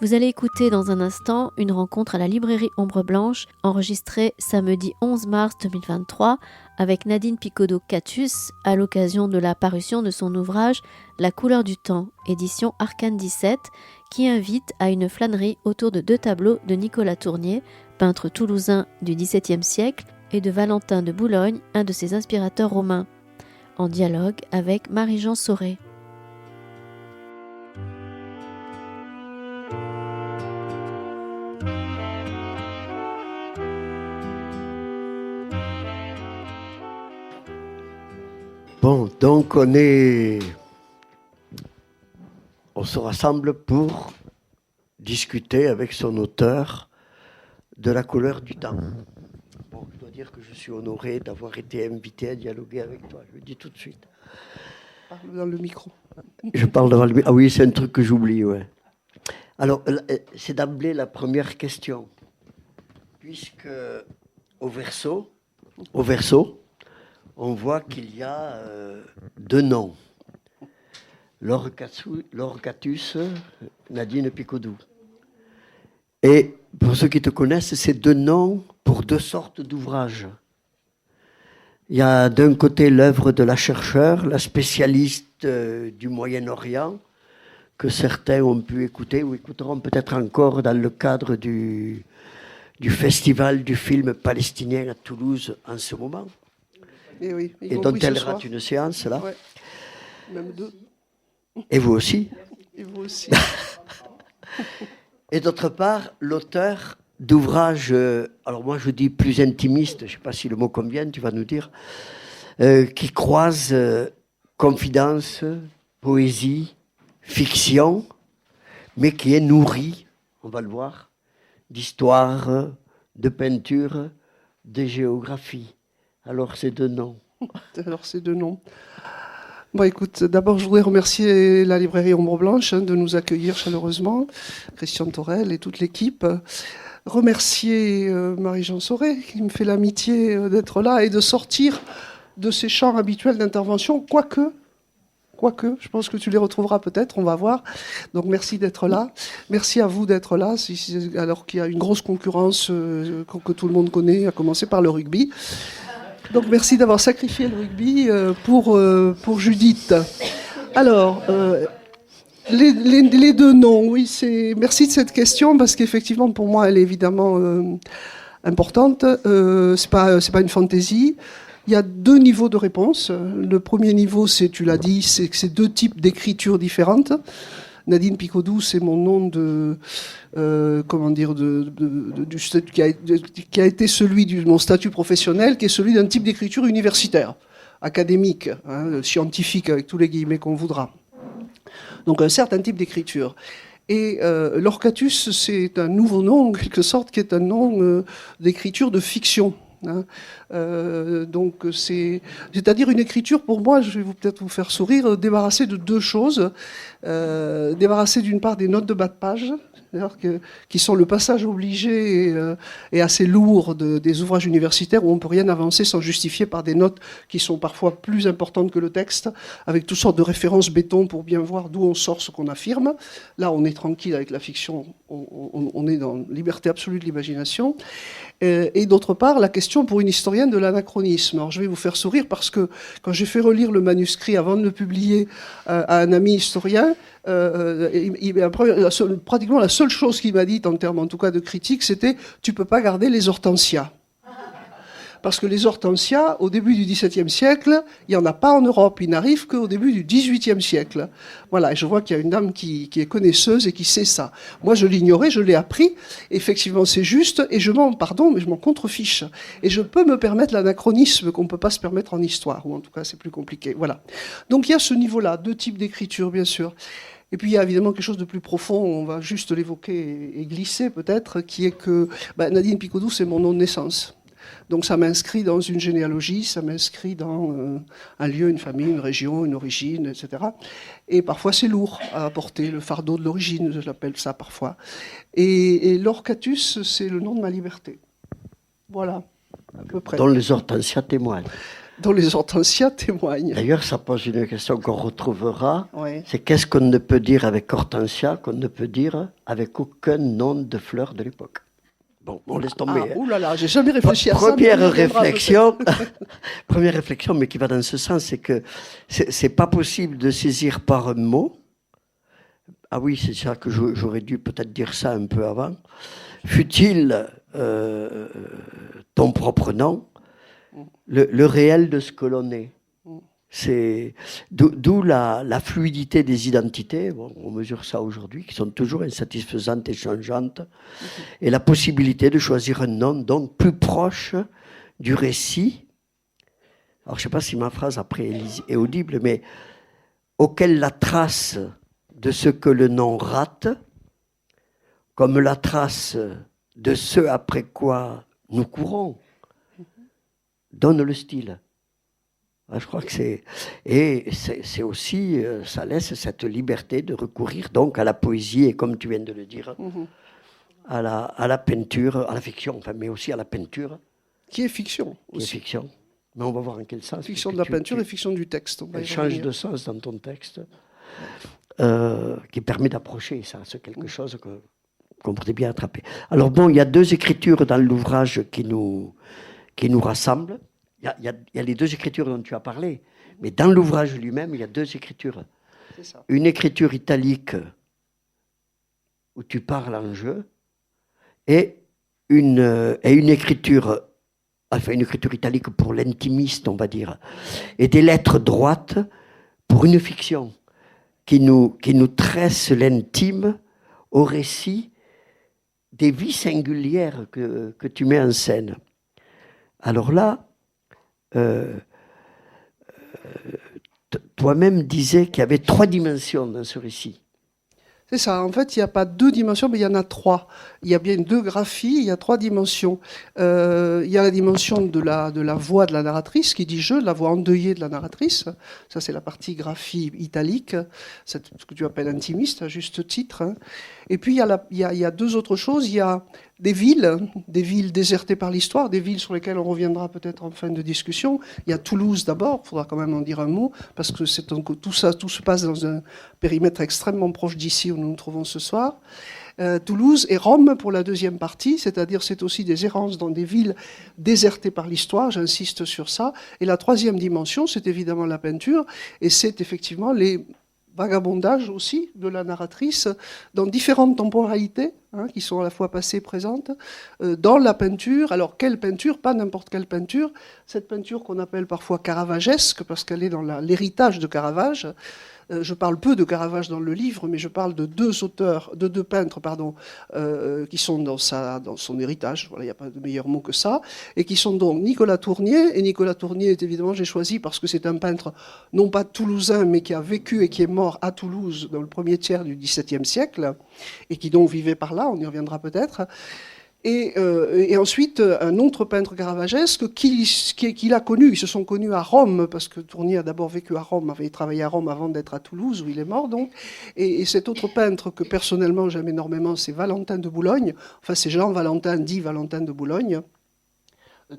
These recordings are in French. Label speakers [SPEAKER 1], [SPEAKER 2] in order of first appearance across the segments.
[SPEAKER 1] Vous allez écouter dans un instant une rencontre à la librairie Ombre Blanche, enregistrée samedi 11 mars 2023 avec Nadine Picaudot-Catus à l'occasion de la parution de son ouvrage La couleur du temps, édition Arcane 17, qui invite à une flânerie autour de 2 tableaux de Nicolas Tournier, peintre toulousain du XVIIe siècle, et de Valentin de Boulogne, un de ses inspirateurs romains, en dialogue avec Marie-Jean Sauré.
[SPEAKER 2] Bon, donc on se rassemble pour discuter avec son auteur de La couleur du temps. Bon, je dois dire que je suis honoré d'avoir été invité à dialoguer avec toi, je le dis tout de suite.
[SPEAKER 3] Parle dans le micro.
[SPEAKER 2] Je parle devant le micro. Ah oui, c'est un truc que j'oublie, ouais. Alors, c'est d'emblée la première question. Puisque au verso, on voit qu'il y a 2 noms. Laure Catus, Nadine Picaudot. Et pour ceux qui te connaissent, c'est 2 noms pour 2 sortes d'ouvrages. Il y a d'un côté l'œuvre de la chercheure, la spécialiste du Moyen-Orient, que certains ont pu écouter ou écouteront peut-être encore dans le cadre du festival du film palestinien à Toulouse en ce moment.
[SPEAKER 3] Et, oui,
[SPEAKER 2] et dont elle rate une séance, là.
[SPEAKER 3] Ouais. Même 2.
[SPEAKER 2] Et vous aussi.
[SPEAKER 3] Et vous aussi.
[SPEAKER 2] Et d'autre part, l'auteur d'ouvrages, alors moi je dis plus intimistes, je ne sais pas si le mot convient, tu vas nous dire, qui croisent confidence, poésie, fiction, mais qui est nourri, on va le voir, d'histoire, de peinture, de géographie. Alors, ces 2 noms.
[SPEAKER 3] Bon, écoute, d'abord, je voudrais remercier la librairie Ombre Blanche de nous accueillir chaleureusement, Christian Torel et toute l'équipe. Remercier Marie-Jean Sauré, qui me fait l'amitié d'être là et de sortir de ses champs habituels d'intervention, quoique, je pense que tu les retrouveras peut-être, on va voir. Donc merci d'être là. Merci à vous d'être là, alors qu'il y a une grosse concurrence que tout le monde connaît, à commencer par le rugby. Donc merci d'avoir sacrifié le rugby pour Judith. Alors, les 2 noms, oui, merci de cette question, parce qu'effectivement, pour moi, elle est évidemment importante. C'est pas une fantaisie. Il y a 2 niveaux de réponse. Le premier niveau, tu l'as dit, c'est que c'est 2 types d'écriture différentes. Nadine Picaudot, c'est mon nom qui a été celui de mon statut professionnel, qui est celui d'un type d'écriture universitaire, académique, scientifique, avec tous les guillemets qu'on voudra. Donc un certain type d'écriture. Et Laure Catus, c'est un nouveau nom, en quelque sorte, qui est un nom d'écriture de fiction. Donc c'est-à-dire une écriture, pour moi, je vais peut-être vous faire sourire, débarrassée de 2 choses. Débarrassée d'une part des notes de bas de page, qui sont le passage obligé et assez lourd des ouvrages universitaires où on ne peut rien avancer sans justifier par des notes qui sont parfois plus importantes que le texte, avec toutes sortes de références béton pour bien voir d'où on sort ce qu'on affirme. Là, on est tranquille avec la fiction, on est dans liberté absolue de l'imagination. Et d'autre part, la question pour une historienne de l'anachronisme. Alors, je vais vous faire sourire parce que quand j'ai fait relire le manuscrit avant de le publier à un ami historien, pratiquement la seule chose qu'il m'a dit, en termes en tout cas de critique, c'était « tu peux pas garder les hortensias ». Parce que les hortensias, au début du XVIIe siècle, il n'y en a pas en Europe. Ils n'arrivent qu'au début du XVIIIe siècle. Voilà, et je vois qu'il y a une dame qui est connaisseuse et qui sait ça. Moi, je l'ignorais, je l'ai appris. Effectivement, c'est juste, et je m'en contrefiche. Et je peux me permettre l'anachronisme qu'on ne peut pas se permettre en histoire, ou en tout cas, c'est plus compliqué. Voilà. Donc, il y a ce niveau-là, 2 types d'écriture, bien sûr. Et puis il y a évidemment quelque chose de plus profond, on va juste l'évoquer et glisser peut-être, qui est que Nadine Picaudot, c'est mon nom de naissance. Donc ça m'inscrit dans une généalogie, ça m'inscrit dans un lieu, une famille, une région, une origine, etc. Et parfois c'est lourd à porter, le fardeau de l'origine, je l'appelle ça parfois. Et Laure Catus, c'est le nom de ma liberté. Voilà, à peu près.
[SPEAKER 2] Dont les hortensias témoignent.
[SPEAKER 3] dont les Hortensias témoignent.
[SPEAKER 2] D'ailleurs, ça pose une question qu'on retrouvera.
[SPEAKER 3] Ouais.
[SPEAKER 2] C'est qu'est-ce qu'on ne peut dire avec Hortensia qu'on ne peut dire avec aucun nom de fleur de l'époque. Bon, on laisse tomber.
[SPEAKER 3] Ah, oulala, j'ai jamais réfléchi à ça.
[SPEAKER 2] Première réflexion, mais qui va dans ce sens, c'est que c'est pas possible de saisir par un mot. Ah oui, c'est ça que j'aurais dû peut-être dire ça un peu avant. Fut-il ton propre nom, le réel de ce que l'on est. C'est d'où la fluidité des identités, bon, on mesure ça aujourd'hui, qui sont toujours insatisfaisantes et changeantes, et la possibilité de choisir un nom donc plus proche du récit. Alors je ne sais pas si ma phrase après est audible, mais auquel la trace de ce que le nom rate, comme la trace de ce après quoi nous courons, donne le style. Je crois que c'est... Et c'est aussi, ça laisse cette liberté de recourir donc à la poésie et, comme tu viens de le dire, à la peinture, à la fiction, enfin, mais aussi à la peinture.
[SPEAKER 3] Qui est fiction aussi.
[SPEAKER 2] Qui est fiction. Mais on va voir en quel sens.
[SPEAKER 3] Fiction de la peinture et fiction du texte.
[SPEAKER 2] Elle change de sens dans ton texte, qui permet d'approcher ça, c'est quelque chose qu'on pourrait bien attraper. Alors bon, il y a deux écritures dans l'ouvrage qui nous rassemblent. Il y a les deux écritures dont tu as parlé, mais dans l'ouvrage lui-même, il y a deux écritures.
[SPEAKER 3] C'est ça.
[SPEAKER 2] Une écriture italique où tu parles en jeu, et une écriture, enfin une écriture italique pour l'intimiste, on va dire, et des lettres droites pour une fiction qui nous tresse l'intime au récit des vies singulières que tu mets en scène. Alors là, toi-même disais qu'il y avait 3 dimensions dans ce récit.
[SPEAKER 3] C'est ça. En fait, il n'y a pas 2 dimensions, mais il y en a 3. Il y a bien 2 graphies, il y a 3 dimensions. Il y a la dimension de la voix de la narratrice, qui dit « je », la voix endeuillée de la narratrice. Ça, c'est la partie graphie italique, ce que tu appelles intimiste, à juste titre. Hein. Et puis, il y a 2 autres choses. Il y a des villes désertées par l'histoire, des villes sur lesquelles on reviendra peut-être en fin de discussion. Il y a Toulouse d'abord, il faudra quand même en dire un mot, parce que tout se passe dans un périmètre extrêmement proche d'ici où nous nous trouvons ce soir. Toulouse et Rome pour la deuxième partie, c'est-à-dire c'est aussi des errances dans des villes désertées par l'histoire, j'insiste sur ça. Et la troisième dimension, c'est évidemment la peinture, et c'est effectivement les vagabondages aussi de la narratrice dans différentes temporalités, qui sont à la fois passées et présentes, dans la peinture. Alors, quelle peinture? Pas n'importe quelle peinture. Cette peinture qu'on appelle parfois caravagesque, parce qu'elle est dans l'héritage de Caravage. Je parle peu de Caravage dans le livre, mais je parle de deux peintres, qui sont dans son héritage. Voilà, il n'y a pas de meilleur mot que ça, et qui sont donc Nicolas Tournier. Et Nicolas Tournier, évidemment, j'ai choisi parce que c'est un peintre non pas toulousain, mais qui a vécu et qui est mort à Toulouse dans le premier tiers du XVIIe siècle, et qui donc vivait par là. On y reviendra peut-être. Et ensuite, un autre peintre caravagesque qu'il a connu. Ils se sont connus à Rome, parce que Tournier a d'abord vécu à Rome, avait travaillé à Rome avant d'être à Toulouse, où il est mort donc. Et cet autre peintre que personnellement j'aime énormément, c'est Valentin de Boulogne. Enfin, c'est Jean Valentin, dit Valentin de Boulogne,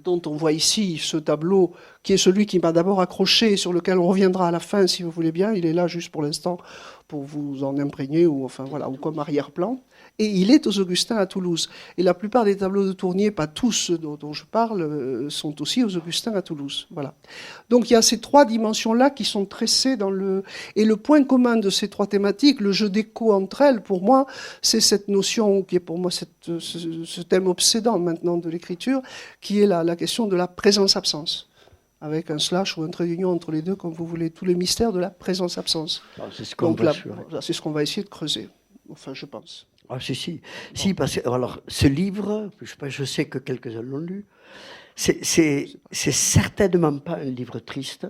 [SPEAKER 3] dont on voit ici ce tableau, qui est celui qui m'a d'abord accroché, sur lequel on reviendra à la fin, si vous voulez bien. Il est là juste pour l'instant, pour vous en imprégner, ou comme arrière-plan. Et il est aux Augustins à Toulouse. Et la plupart des tableaux de Tournier, pas tous ceux dont je parle, sont aussi aux Augustins à Toulouse. Voilà. Donc il y a ces 3 dimensions-là qui sont tressées dans le... Et le point commun de ces 3 thématiques, le jeu d'écho entre elles, pour moi, c'est cette notion, qui est pour moi ce thème obsédant maintenant de l'écriture, qui est la question de la présence-absence. Avec un slash ou un trait d'union entre les deux, comme vous voulez, tous les mystères de la présence-absence.
[SPEAKER 2] C'est ce qu'on
[SPEAKER 3] c'est ce qu'on va essayer de creuser. Enfin, je pense.
[SPEAKER 2] Ah, si, parce que alors, ce livre, je sais que quelques-uns l'ont lu, c'est certainement pas un livre triste,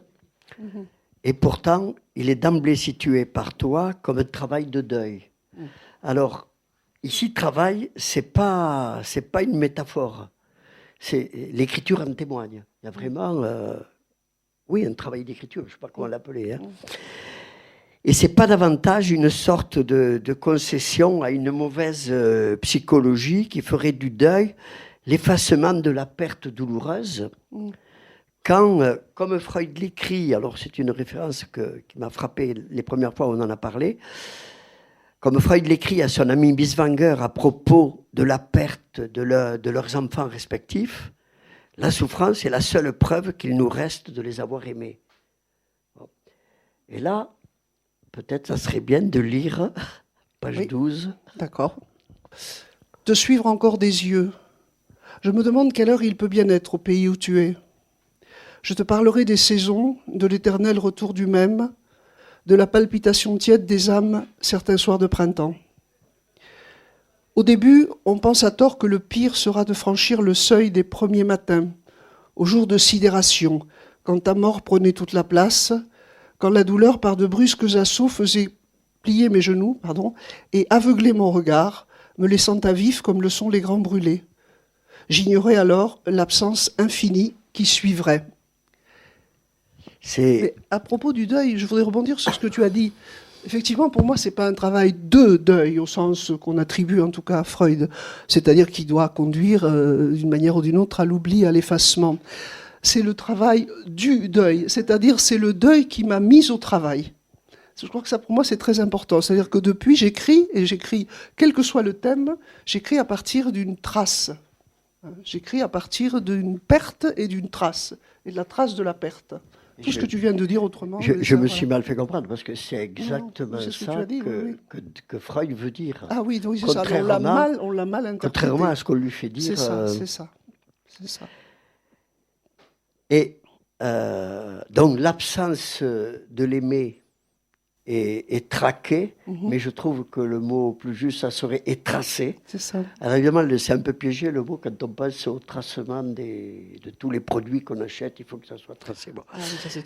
[SPEAKER 2] et pourtant, il est d'emblée situé par toi comme un travail de deuil. Alors, ici, travail, c'est pas une métaphore, l'écriture en témoigne. Il y a vraiment, un travail d'écriture, je ne sais pas comment l'appeler, Et c'est pas davantage une sorte de concession à une mauvaise psychologie qui ferait du deuil l'effacement de la perte douloureuse quand, comme Freud l'écrit, alors c'est une référence qui m'a frappé les premières fois où on en a parlé, comme Freud l'écrit à son ami Bieswanger à propos de la perte de leurs enfants respectifs, la souffrance est la seule preuve qu'il nous reste de les avoir aimés. Et là, peut-être ça serait bien de lire page 12.
[SPEAKER 3] D'accord. De suivre encore des yeux. Je me demande quelle heure il peut bien être au pays où tu es. Je te parlerai des saisons, de l'éternel retour du même, de la palpitation tiède des âmes certains soirs de printemps. Au début, on pense à tort que le pire sera de franchir le seuil des premiers matins, au jour de sidération, quand ta mort prenait toute la place, quand la douleur par de brusques assauts faisait plier mes genoux, et aveugler mon regard, me laissant à vif comme le sont les grands brûlés. J'ignorais alors l'absence infinie qui suivrait. Mais à propos du deuil, je voudrais rebondir sur ce que tu as dit. Effectivement, pour moi, ce n'est pas un travail de deuil, au sens qu'on attribue en tout cas à Freud, c'est-à-dire qu'il doit conduire d'une manière ou d'une autre à l'oubli, à l'effacement. C'est le travail du deuil, c'est-à-dire c'est le deuil qui m'a mise au travail. Je crois que ça, pour moi, c'est très important. C'est-à-dire que depuis, j'écris, et j'écris, quel que soit le thème, j'écris à partir d'une trace. J'écris à partir d'une perte et d'une trace, et de la trace de la perte. Tout ce que tu viens de dire autrement.
[SPEAKER 2] Je me suis mal fait comprendre, parce que c'est exactement ça que Freud veut dire.
[SPEAKER 3] Ah oui, c'est ça. On l'a mal interprété.
[SPEAKER 2] Contrairement à ce qu'on lui fait dire.
[SPEAKER 3] C'est ça.
[SPEAKER 2] Et donc l'absence de l'aimer est traquée, mais je trouve que le mot plus juste, ça serait étracé.
[SPEAKER 3] C'est ça.
[SPEAKER 2] Alors évidemment, c'est un peu piégé le mot quand on pense au tracement de tous les produits qu'on achète, il faut que ça soit tracé. Bon.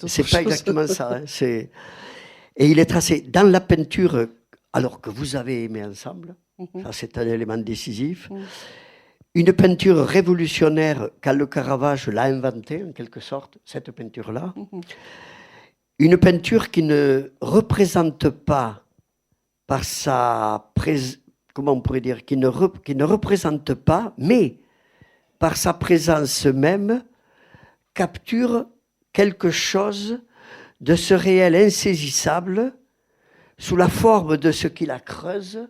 [SPEAKER 2] C'est pas exactement ça. Et il est tracé dans la peinture, alors que vous avez aimé ensemble, ça c'est un élément décisif. Une peinture révolutionnaire, quand Caravage l'a inventée, en quelque sorte, cette peinture-là. Une peinture qui ne représente pas par sa comment on pourrait dire, qui ne représente pas, mais par sa présence même, capture quelque chose de ce réel insaisissable sous la forme de ce qui la creuse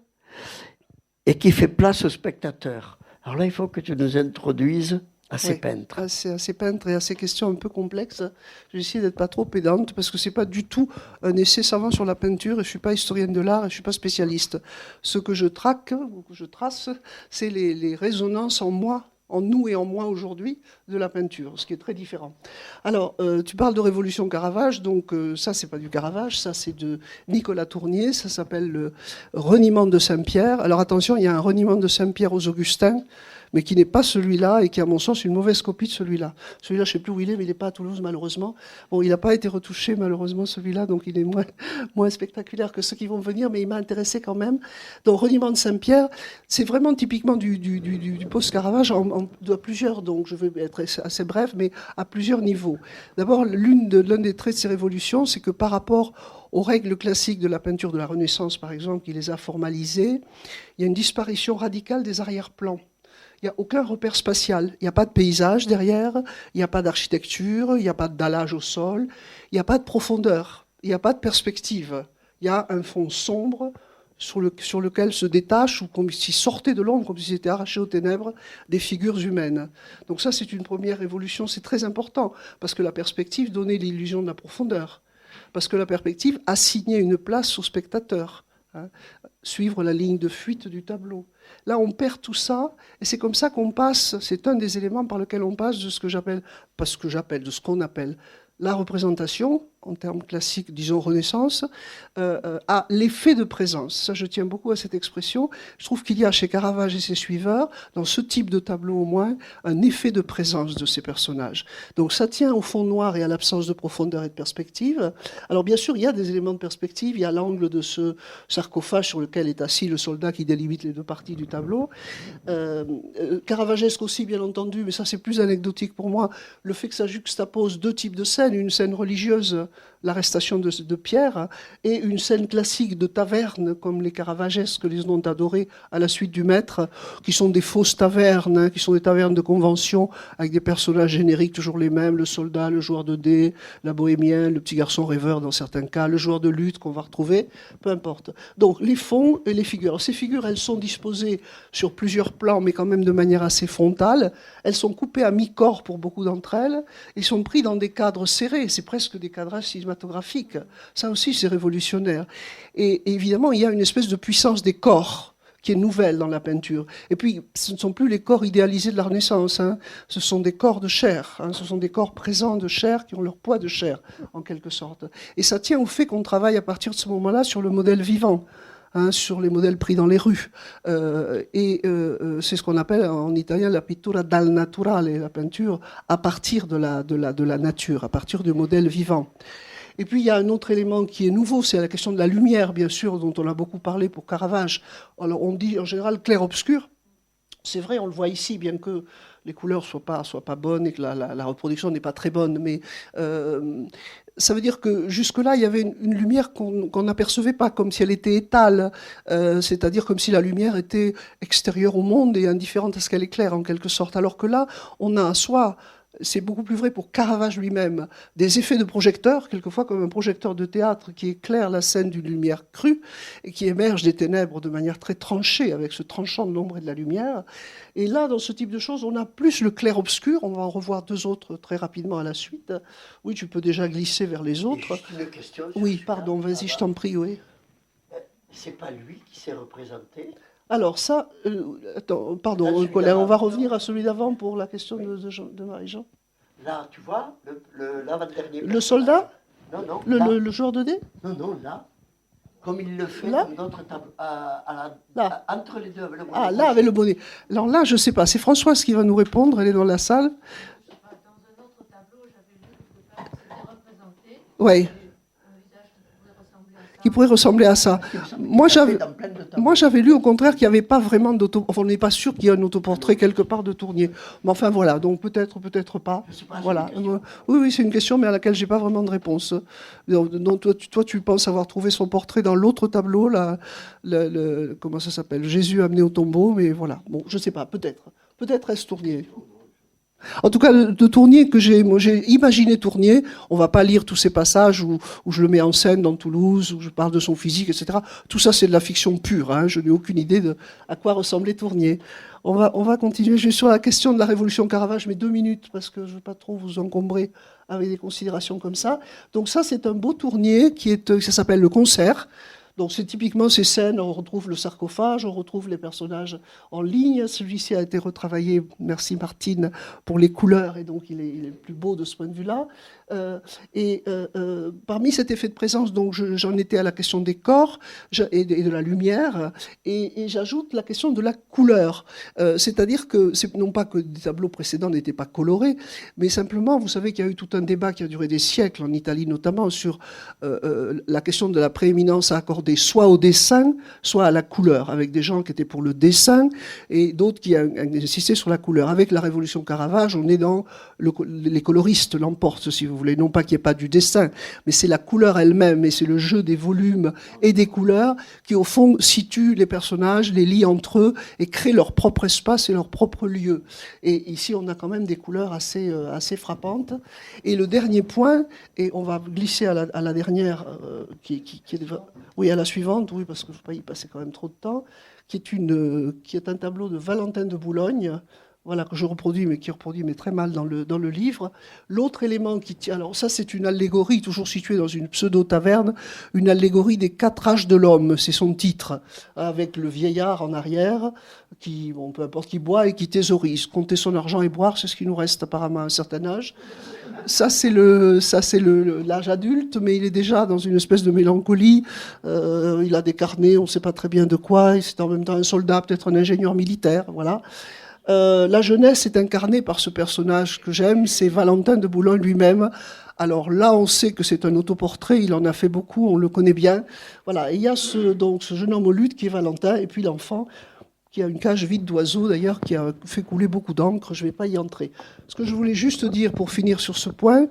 [SPEAKER 2] et qui fait place au spectateur. Alors là, il faut que tu nous introduises à ces peintres.
[SPEAKER 3] À ces peintres et à ces questions un peu complexes. J'ai essayé d'être pas trop pédante parce que c'est pas du tout un essai savant sur la peinture et je suis pas historienne de l'art et je suis pas spécialiste. Ce que je traque ou que je trace, c'est les résonances en moi, en nous et en moi aujourd'hui de la peinture, ce qui est très différent. Alors, tu parles de Révolution Caravage, donc ça, c'est pas du Caravage, ça, c'est de Nicolas Tournier, ça s'appelle le Reniement de Saint-Pierre. Alors attention, il y a un Reniement de Saint-Pierre aux Augustins, mais qui n'est pas celui-là et qui, à mon sens, est une mauvaise copie de celui-là. Celui-là, je ne sais plus où il est, mais il n'est pas à Toulouse, malheureusement. Bon, il n'a pas été retouché, malheureusement, celui-là, donc il est moins spectaculaire que ceux qui vont venir, mais il m'a intéressé quand même. Donc, Reniement de Saint-Pierre, c'est vraiment typiquement du post-Caravage à plusieurs, donc je vais être assez bref, mais à plusieurs niveaux. D'abord, l'un des traits de ces révolutions, c'est que par rapport aux règles classiques de la peinture de la Renaissance, par exemple, qui les a formalisées, il y a une disparition radicale des arrière-plans. Il n'y a aucun repère spatial. Il n'y a pas de paysage derrière, il n'y a pas d'architecture, il n'y a pas de dallage au sol, il n'y a pas de profondeur, il n'y a pas de perspective. Il y a un fond sombre sur lequel se détachent, ou comme s'ils sortaient de l'ombre, comme s'ils étaient arrachés aux ténèbres, des figures humaines. Donc ça, c'est une première révolution, c'est très important, parce que la perspective donnait l'illusion de la profondeur, parce que la perspective assignait une place au spectateur, suivre la ligne de fuite du tableau. Là, on perd tout ça, et c'est comme ça qu'on passe, c'est un des éléments par lequel on passe de ce qu'on appelle la représentation, en termes classiques, disons Renaissance, à l'effet de présence. Ça, je tiens beaucoup à cette expression. Je trouve qu'il y a chez Caravage et ses suiveurs, dans ce type de tableau au moins, un effet de présence de ces personnages. Donc ça tient au fond noir et à l'absence de profondeur et de perspective. Alors bien sûr, il y a des éléments de perspective, il y a l'angle de ce sarcophage sur lequel est assis le soldat qui délimite les deux parties du tableau. Caravagesque aussi, bien entendu, mais ça c'est plus anecdotique pour moi, le fait que ça juxtapose deux types de scènes, une scène religieuse l'arrestation de Pierre, et une scène classique de taverne, comme les Caravagesques les ont adorés à la suite du maître, qui sont des fausses tavernes, qui sont des tavernes de convention, avec des personnages génériques toujours les mêmes, le soldat, le joueur de dés, la bohémienne, le petit garçon rêveur dans certains cas, le joueur de lutte qu'on va retrouver, peu importe. Donc les fonds et les figures. Ces figures, elles sont disposées sur plusieurs plans, mais quand même de manière assez frontale. Elles sont coupées à mi-corps pour beaucoup d'entre elles, et sont prises dans des cadres serrés. C'est presque des cadrages cinématographiques. Ça aussi, c'est révolutionnaire. Et évidemment, il y a une espèce de puissance des corps qui est nouvelle dans la peinture. Et puis, ce ne sont plus les corps idéalisés de la Renaissance. Ce sont des corps de chair. Ce sont des corps présents de chair qui ont leur poids de chair, en quelque sorte. Et ça tient au fait qu'on travaille à partir de ce moment-là sur le modèle vivant. Sur les modèles pris dans les rues. C'est ce qu'on appelle en italien la pittura dal naturale, la peinture à partir de la nature, à partir du modèle vivant. Et puis il y a un autre élément qui est nouveau, c'est la question de la lumière, bien sûr, dont on a beaucoup parlé pour Caravage. Alors on dit en général clair-obscur. C'est vrai, on le voit ici, bien que les couleurs soient pas bonnes et que la reproduction n'est pas très bonne, mais ça veut dire que jusque-là, il y avait une lumière qu'on n'apercevait pas, comme si elle était étale, c'est-à-dire comme si la lumière était extérieure au monde et indifférente à ce qu'elle éclaire, en quelque sorte. Alors que là, on a soit, c'est beaucoup plus vrai pour Caravage lui-même, des effets de projecteur, quelquefois comme un projecteur de théâtre qui éclaire la scène d'une lumière crue et qui émerge des ténèbres de manière très tranchée, avec ce tranchant de l'ombre et de la lumière. Et là, dans ce type de choses, on a plus le clair-obscur. On va en revoir deux autres très rapidement à la suite. Oui, tu peux déjà glisser vers les autres.
[SPEAKER 2] Une question.
[SPEAKER 3] Oui, pardon, vas-y, je t'en prie, oui.
[SPEAKER 2] C'est pas lui qui s'est représenté?
[SPEAKER 3] Alors ça, attends, pardon, Colin, on va revenir à celui d'avant pour la question de Marie-Jean.
[SPEAKER 2] Là, tu vois, l'avant-dernier.
[SPEAKER 3] Le soldat?
[SPEAKER 2] Non, non.
[SPEAKER 3] Le joueur de dés?
[SPEAKER 2] Non, non, là. Comme il le fait
[SPEAKER 3] là
[SPEAKER 2] dans notre table, entre les deux, avec le bonnet.
[SPEAKER 3] Ah, là, avec le bonnet. Alors là, je ne sais pas, c'est Françoise qui va nous répondre, elle est dans la salle.
[SPEAKER 4] Dans un autre tableau, j'avais vu que c'était représenté.
[SPEAKER 3] Oui. Qui pourrait ressembler à ça. Moi, j'avais lu au contraire qu'il n'y avait pas vraiment d'autoportrait. Enfin, on n'est pas sûr qu'il y ait un autoportrait quelque part de Tournier. Mais enfin, voilà. Donc, peut-être pas. Voilà. Oui, c'est une question, mais à laquelle je n'ai pas vraiment de réponse. Donc, toi, tu penses avoir trouvé son portrait dans l'autre tableau, comment ça s'appelle? Jésus amené au tombeau, mais voilà. Bon, je ne sais pas. Peut-être. Peut-être est-ce Tournier. En tout cas, de Tournier, j'ai imaginé Tournier, on va pas lire tous ces passages où je le mets en scène dans Toulouse, où je parle de son physique, etc. Tout ça, c'est de la fiction pure, je n'ai aucune idée à quoi ressemblait Tournier. On va continuer. Je vais sur la question de la Révolution Caravage, mais 2 minutes, parce que je ne veux pas trop vous encombrer avec des considérations comme ça. Donc ça, c'est un beau Tournier ça s'appelle Le Concert. Donc c'est typiquement ces scènes, on retrouve le sarcophage, on retrouve les personnages en ligne. Celui-ci a été retravaillé, merci Martine, pour les couleurs, et donc il est plus beau de ce point de vue-là. Parmi cet effet de présence, donc j'en étais à la question des corps et de la lumière, et j'ajoute la question de la couleur. C'est-à-dire que, non pas que des tableaux précédents n'étaient pas colorés, mais simplement, vous savez qu'il y a eu tout un débat qui a duré des siècles, en Italie notamment, sur la question de la prééminence à accorder soit au dessin, soit à la couleur, avec des gens qui étaient pour le dessin et d'autres qui insistaient sur la couleur. Avec la Révolution Caravage, on est dans les coloristes l'emportent, si vous voulez. Non pas qu'il n'y ait pas du dessin, mais c'est la couleur elle-même et c'est le jeu des volumes et des couleurs qui, au fond, situent les personnages, les lient entre eux et créent leur propre espace et leur propre lieu. Et ici, on a quand même des couleurs assez frappantes. Et le dernier point, et on va glisser à la dernière, oui, à la suivante, oui, parce que je ne veux pas y passer quand même trop de temps, qui est un tableau de Valentin de Boulogne, voilà, que je reproduis, mais qui reproduit mais très mal dans le livre. L'autre élément qui tient, alors ça c'est une allégorie, toujours située dans une pseudo-taverne, une allégorie des 4 âges de l'homme, c'est son titre, avec le vieillard en arrière, qui, bon, peu importe, qui boit et qui thésaurise. Compter son argent et boire, c'est ce qui nous reste apparemment à un certain âge. Ça c'est l'âge adulte, mais il est déjà dans une espèce de mélancolie. Il a des carnets, on ne sait pas très bien de quoi, et c'est en même temps un soldat, peut-être un ingénieur militaire, voilà. La jeunesse est incarnée par ce personnage que j'aime, c'est Valentin de Boulogne lui-même. Alors là, on sait que c'est un autoportrait, il en a fait beaucoup, on le connaît bien. Voilà, et il y a ce jeune homme au lutte qui est Valentin, et puis l'enfant qui a une cage vide d'oiseaux d'ailleurs, qui a fait couler beaucoup d'encre. Je ne vais pas y entrer. Ce que je voulais juste dire pour finir sur ce point,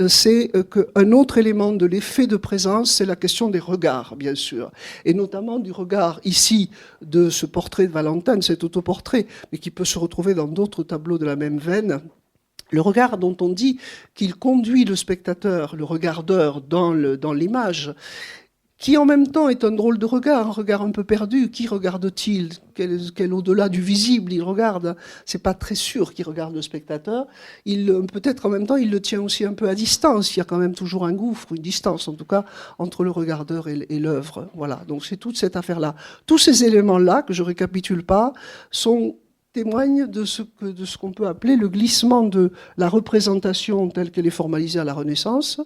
[SPEAKER 3] c'est qu'un autre élément de l'effet de présence, c'est la question des regards, bien sûr. Et notamment du regard ici de ce portrait de Valentin, cet autoportrait, mais qui peut se retrouver dans d'autres tableaux de la même veine. Le regard dont on dit qu'il conduit le spectateur, le regardeur dans l'image, qui en même temps est un drôle de regard, un regard un peu perdu. Qui regarde-t-il ? Quel au-delà du visible il regarde ? C'est pas très sûr qu'il regarde le spectateur. Peut-être en même temps, il le tient aussi un peu à distance. Il y a quand même toujours un gouffre, une distance en tout cas, entre le regardeur et l'œuvre. Voilà, donc c'est toute cette affaire-là. Tous ces éléments-là, que je récapitule pas, témoignent de ce qu'on peut appeler le glissement de la représentation telle qu'elle est formalisée à la Renaissance,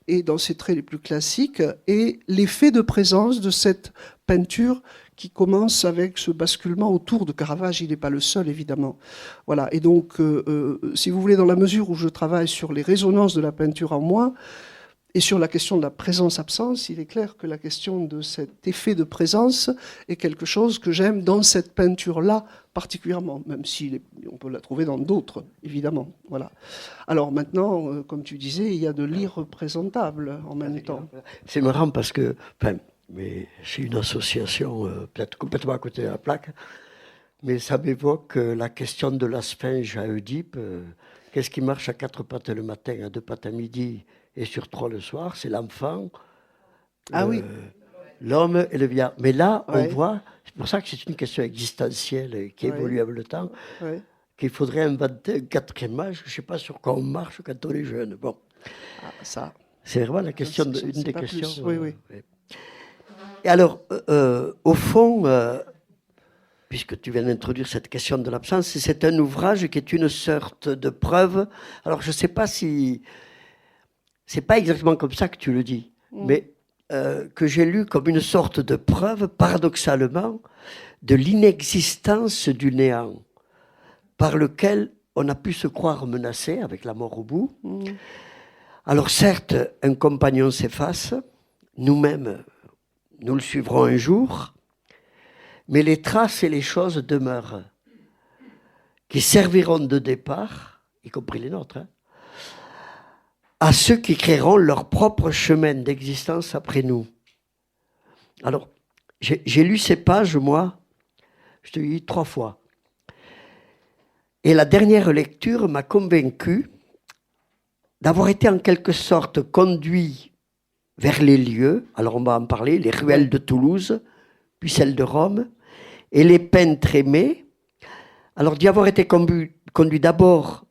[SPEAKER 3] et dans ses traits les plus classiques, et l'effet de présence de cette peinture qui commence avec ce basculement autour de Caravage. Il n'est pas le seul, évidemment. Voilà. Et donc, si vous voulez, dans la mesure où je travaille sur les résonances de la peinture en moi, et sur la question de la présence-absence, il est clair que la question de cet effet de présence est quelque chose que j'aime dans cette peinture-là particulièrement, même si on peut la trouver dans d'autres, évidemment. Voilà. Alors maintenant, comme tu disais, il y a de l'irreprésentable en même temps.
[SPEAKER 2] C'est marrant parce que, mais c'est une association peut-être complètement à côté de la plaque, mais ça m'évoque la question de la sphinge à Oedipe. Qu'est-ce qui marche à 4 pattes le matin, à 2 pattes à midi et sur 3 le soir? C'est l'enfant, l'homme et le vieillard. Mais là, on voit, c'est pour ça que c'est une question existentielle et qui évolue avec le temps, qu'il faudrait inventer un 4e âge. Je ne sais pas sur quoi on marche quand on est jeune. Bon,
[SPEAKER 3] Ça,
[SPEAKER 2] c'est vraiment la question, une des questions.
[SPEAKER 3] Oui.
[SPEAKER 2] Et alors, au fond, puisque tu viens d'introduire cette question de l'absence, c'est un ouvrage qui est une sorte de preuve. Alors, je ne sais pas si... C'est pas exactement comme ça que tu le dis, mais que j'ai lu comme une sorte de preuve, paradoxalement, de l'inexistence du néant, par lequel on a pu se croire menacé avec la mort au bout. Alors certes, un compagnon s'efface, nous-mêmes, nous le suivrons un jour, mais les traces et les choses demeurent, qui serviront de départ, y compris les nôtres, à ceux qui créeront leur propre chemin d'existence après nous. Alors, j'ai lu ces pages, moi, je te dis 3 fois. Et la dernière lecture m'a convaincu d'avoir été en quelque sorte conduit vers les lieux, alors on va en parler, les ruelles de Toulouse, puis celles de Rome, et les peintres aimés. Alors d'y avoir été conduit d'abord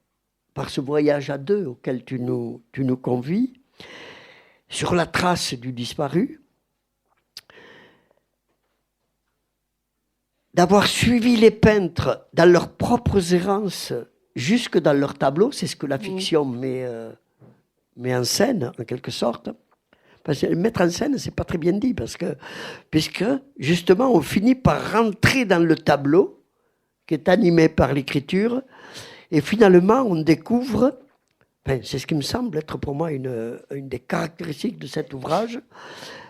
[SPEAKER 2] par ce voyage à 2 auquel tu nous convies, sur la trace du disparu, d'avoir suivi les peintres dans leurs propres errances jusque dans leurs tableaux, c'est ce que la fiction met en scène, en quelque sorte. Parce que mettre en scène, c'est pas très bien dit, puisque justement, on finit par rentrer dans le tableau, qui est animé par l'écriture, et finalement, on découvre, c'est ce qui me semble être pour moi une des caractéristiques de cet ouvrage.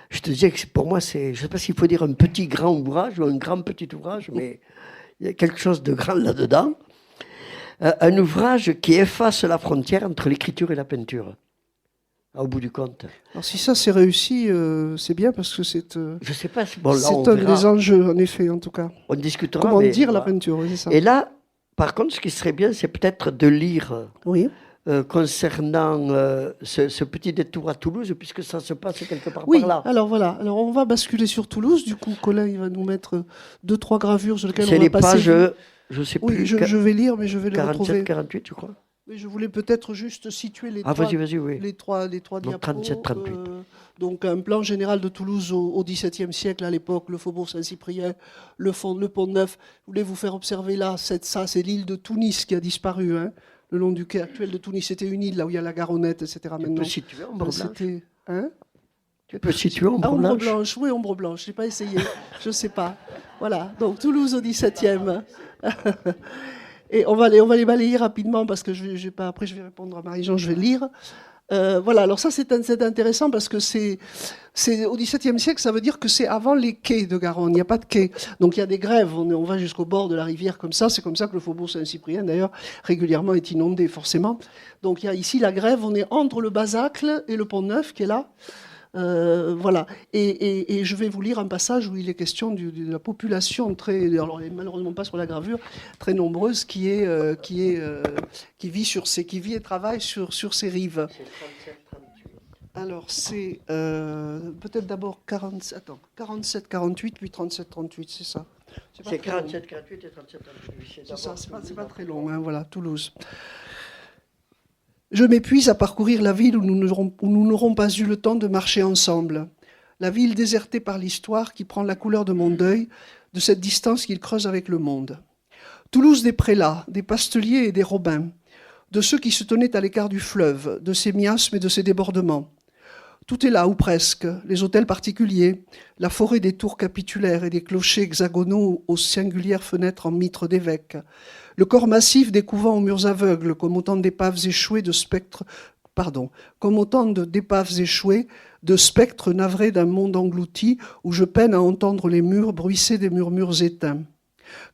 [SPEAKER 2] Je te disais que pour moi, je ne sais pas s'il faut dire un petit grand ouvrage ou un grand petit ouvrage, mais il y a quelque chose de grand là-dedans. Un ouvrage qui efface la frontière entre l'écriture et la peinture, au bout du compte.
[SPEAKER 3] Alors si ça c'est réussi, c'est bien parce que c'est
[SPEAKER 2] je sais pas,
[SPEAKER 3] bon, c'est un des enjeux, en effet, en tout cas.
[SPEAKER 2] On discutera.
[SPEAKER 3] Comment dire la peinture, oui, c'est ça.
[SPEAKER 2] Et là, par contre, ce qui serait bien, c'est peut-être de lire concernant ce petit détour à Toulouse, puisque ça se passe quelque part par là.
[SPEAKER 3] Alors voilà. Alors on va basculer sur Toulouse. Du coup, Colin, il va nous mettre 2-3 gravures sur lesquelles on va passer.
[SPEAKER 2] C'est les pages, je sais plus.
[SPEAKER 3] Oui, je vais lire, mais je vais
[SPEAKER 2] 47,
[SPEAKER 3] les retrouver.
[SPEAKER 2] 48, je crois.
[SPEAKER 3] Mais je voulais peut-être juste situer les
[SPEAKER 2] les
[SPEAKER 3] trois diapos.
[SPEAKER 2] 37, 38.
[SPEAKER 3] Donc un plan général de Toulouse au XVIIe siècle, à l'époque, le faubourg Saint-Cyprien, le Pont-Neuf. Je voulais vous faire observer là, c'est l'île de Tunis qui a disparu, hein, le long du quai actuel de Tunis. C'était une île là où il y a la Garonnette, etc.
[SPEAKER 2] Tu peux situer Ombre Blanche.
[SPEAKER 3] Tu
[SPEAKER 2] peux situer Ombre
[SPEAKER 3] Blanche. Oui, Ombre Blanche. Je n'ai pas essayé. Je ne sais pas. Voilà. Donc Toulouse au XVIIe. Et on va les balayer rapidement parce que après je vais répondre à Marie-Jean, je vais lire. Voilà, alors ça c'est intéressant parce que c'est au XVIIe siècle, ça veut dire que c'est avant les quais de Garonne, il n'y a pas de quais. Donc il y a des grèves, on va jusqu'au bord de la rivière comme ça, c'est comme ça que le faubourg Saint-Cyprien d'ailleurs régulièrement est inondé forcément. Donc il y a ici la grève, on est entre le Basacle et le Pont-Neuf qui est là. Voilà. Et je vais vous lire un passage où il est question de la population très, alors malheureusement pas sur la gravure, très nombreuse qui vit et travaille sur ces rives. Alors c'est peut-être d'abord 47, 48, puis 37, 38, c'est ça.
[SPEAKER 2] C'est 47, 48 et 37, 38.
[SPEAKER 3] C'est ça, c'est pas très long, hein, voilà, Toulouse. Je m'épuise à parcourir la ville où nous n'aurons pas eu le temps de marcher ensemble. La ville désertée par l'histoire qui prend la couleur de mon deuil, de cette distance qu'il creuse avec le monde. Toulouse des prélats, des pasteliers et des robins, de ceux qui se tenaient à l'écart du fleuve, de ses miasmes et de ses débordements. Tout est là, ou presque, les hôtels particuliers, la forêt des tours capitulaires et des clochers hexagonaux aux singulières fenêtres en mitre d'évêque, le corps massif des couvents aux murs aveugles, comme autant d'épaves échouées de spectres, de spectres navrés d'un monde englouti, où je peine à entendre les murs bruisser des murmures éteints.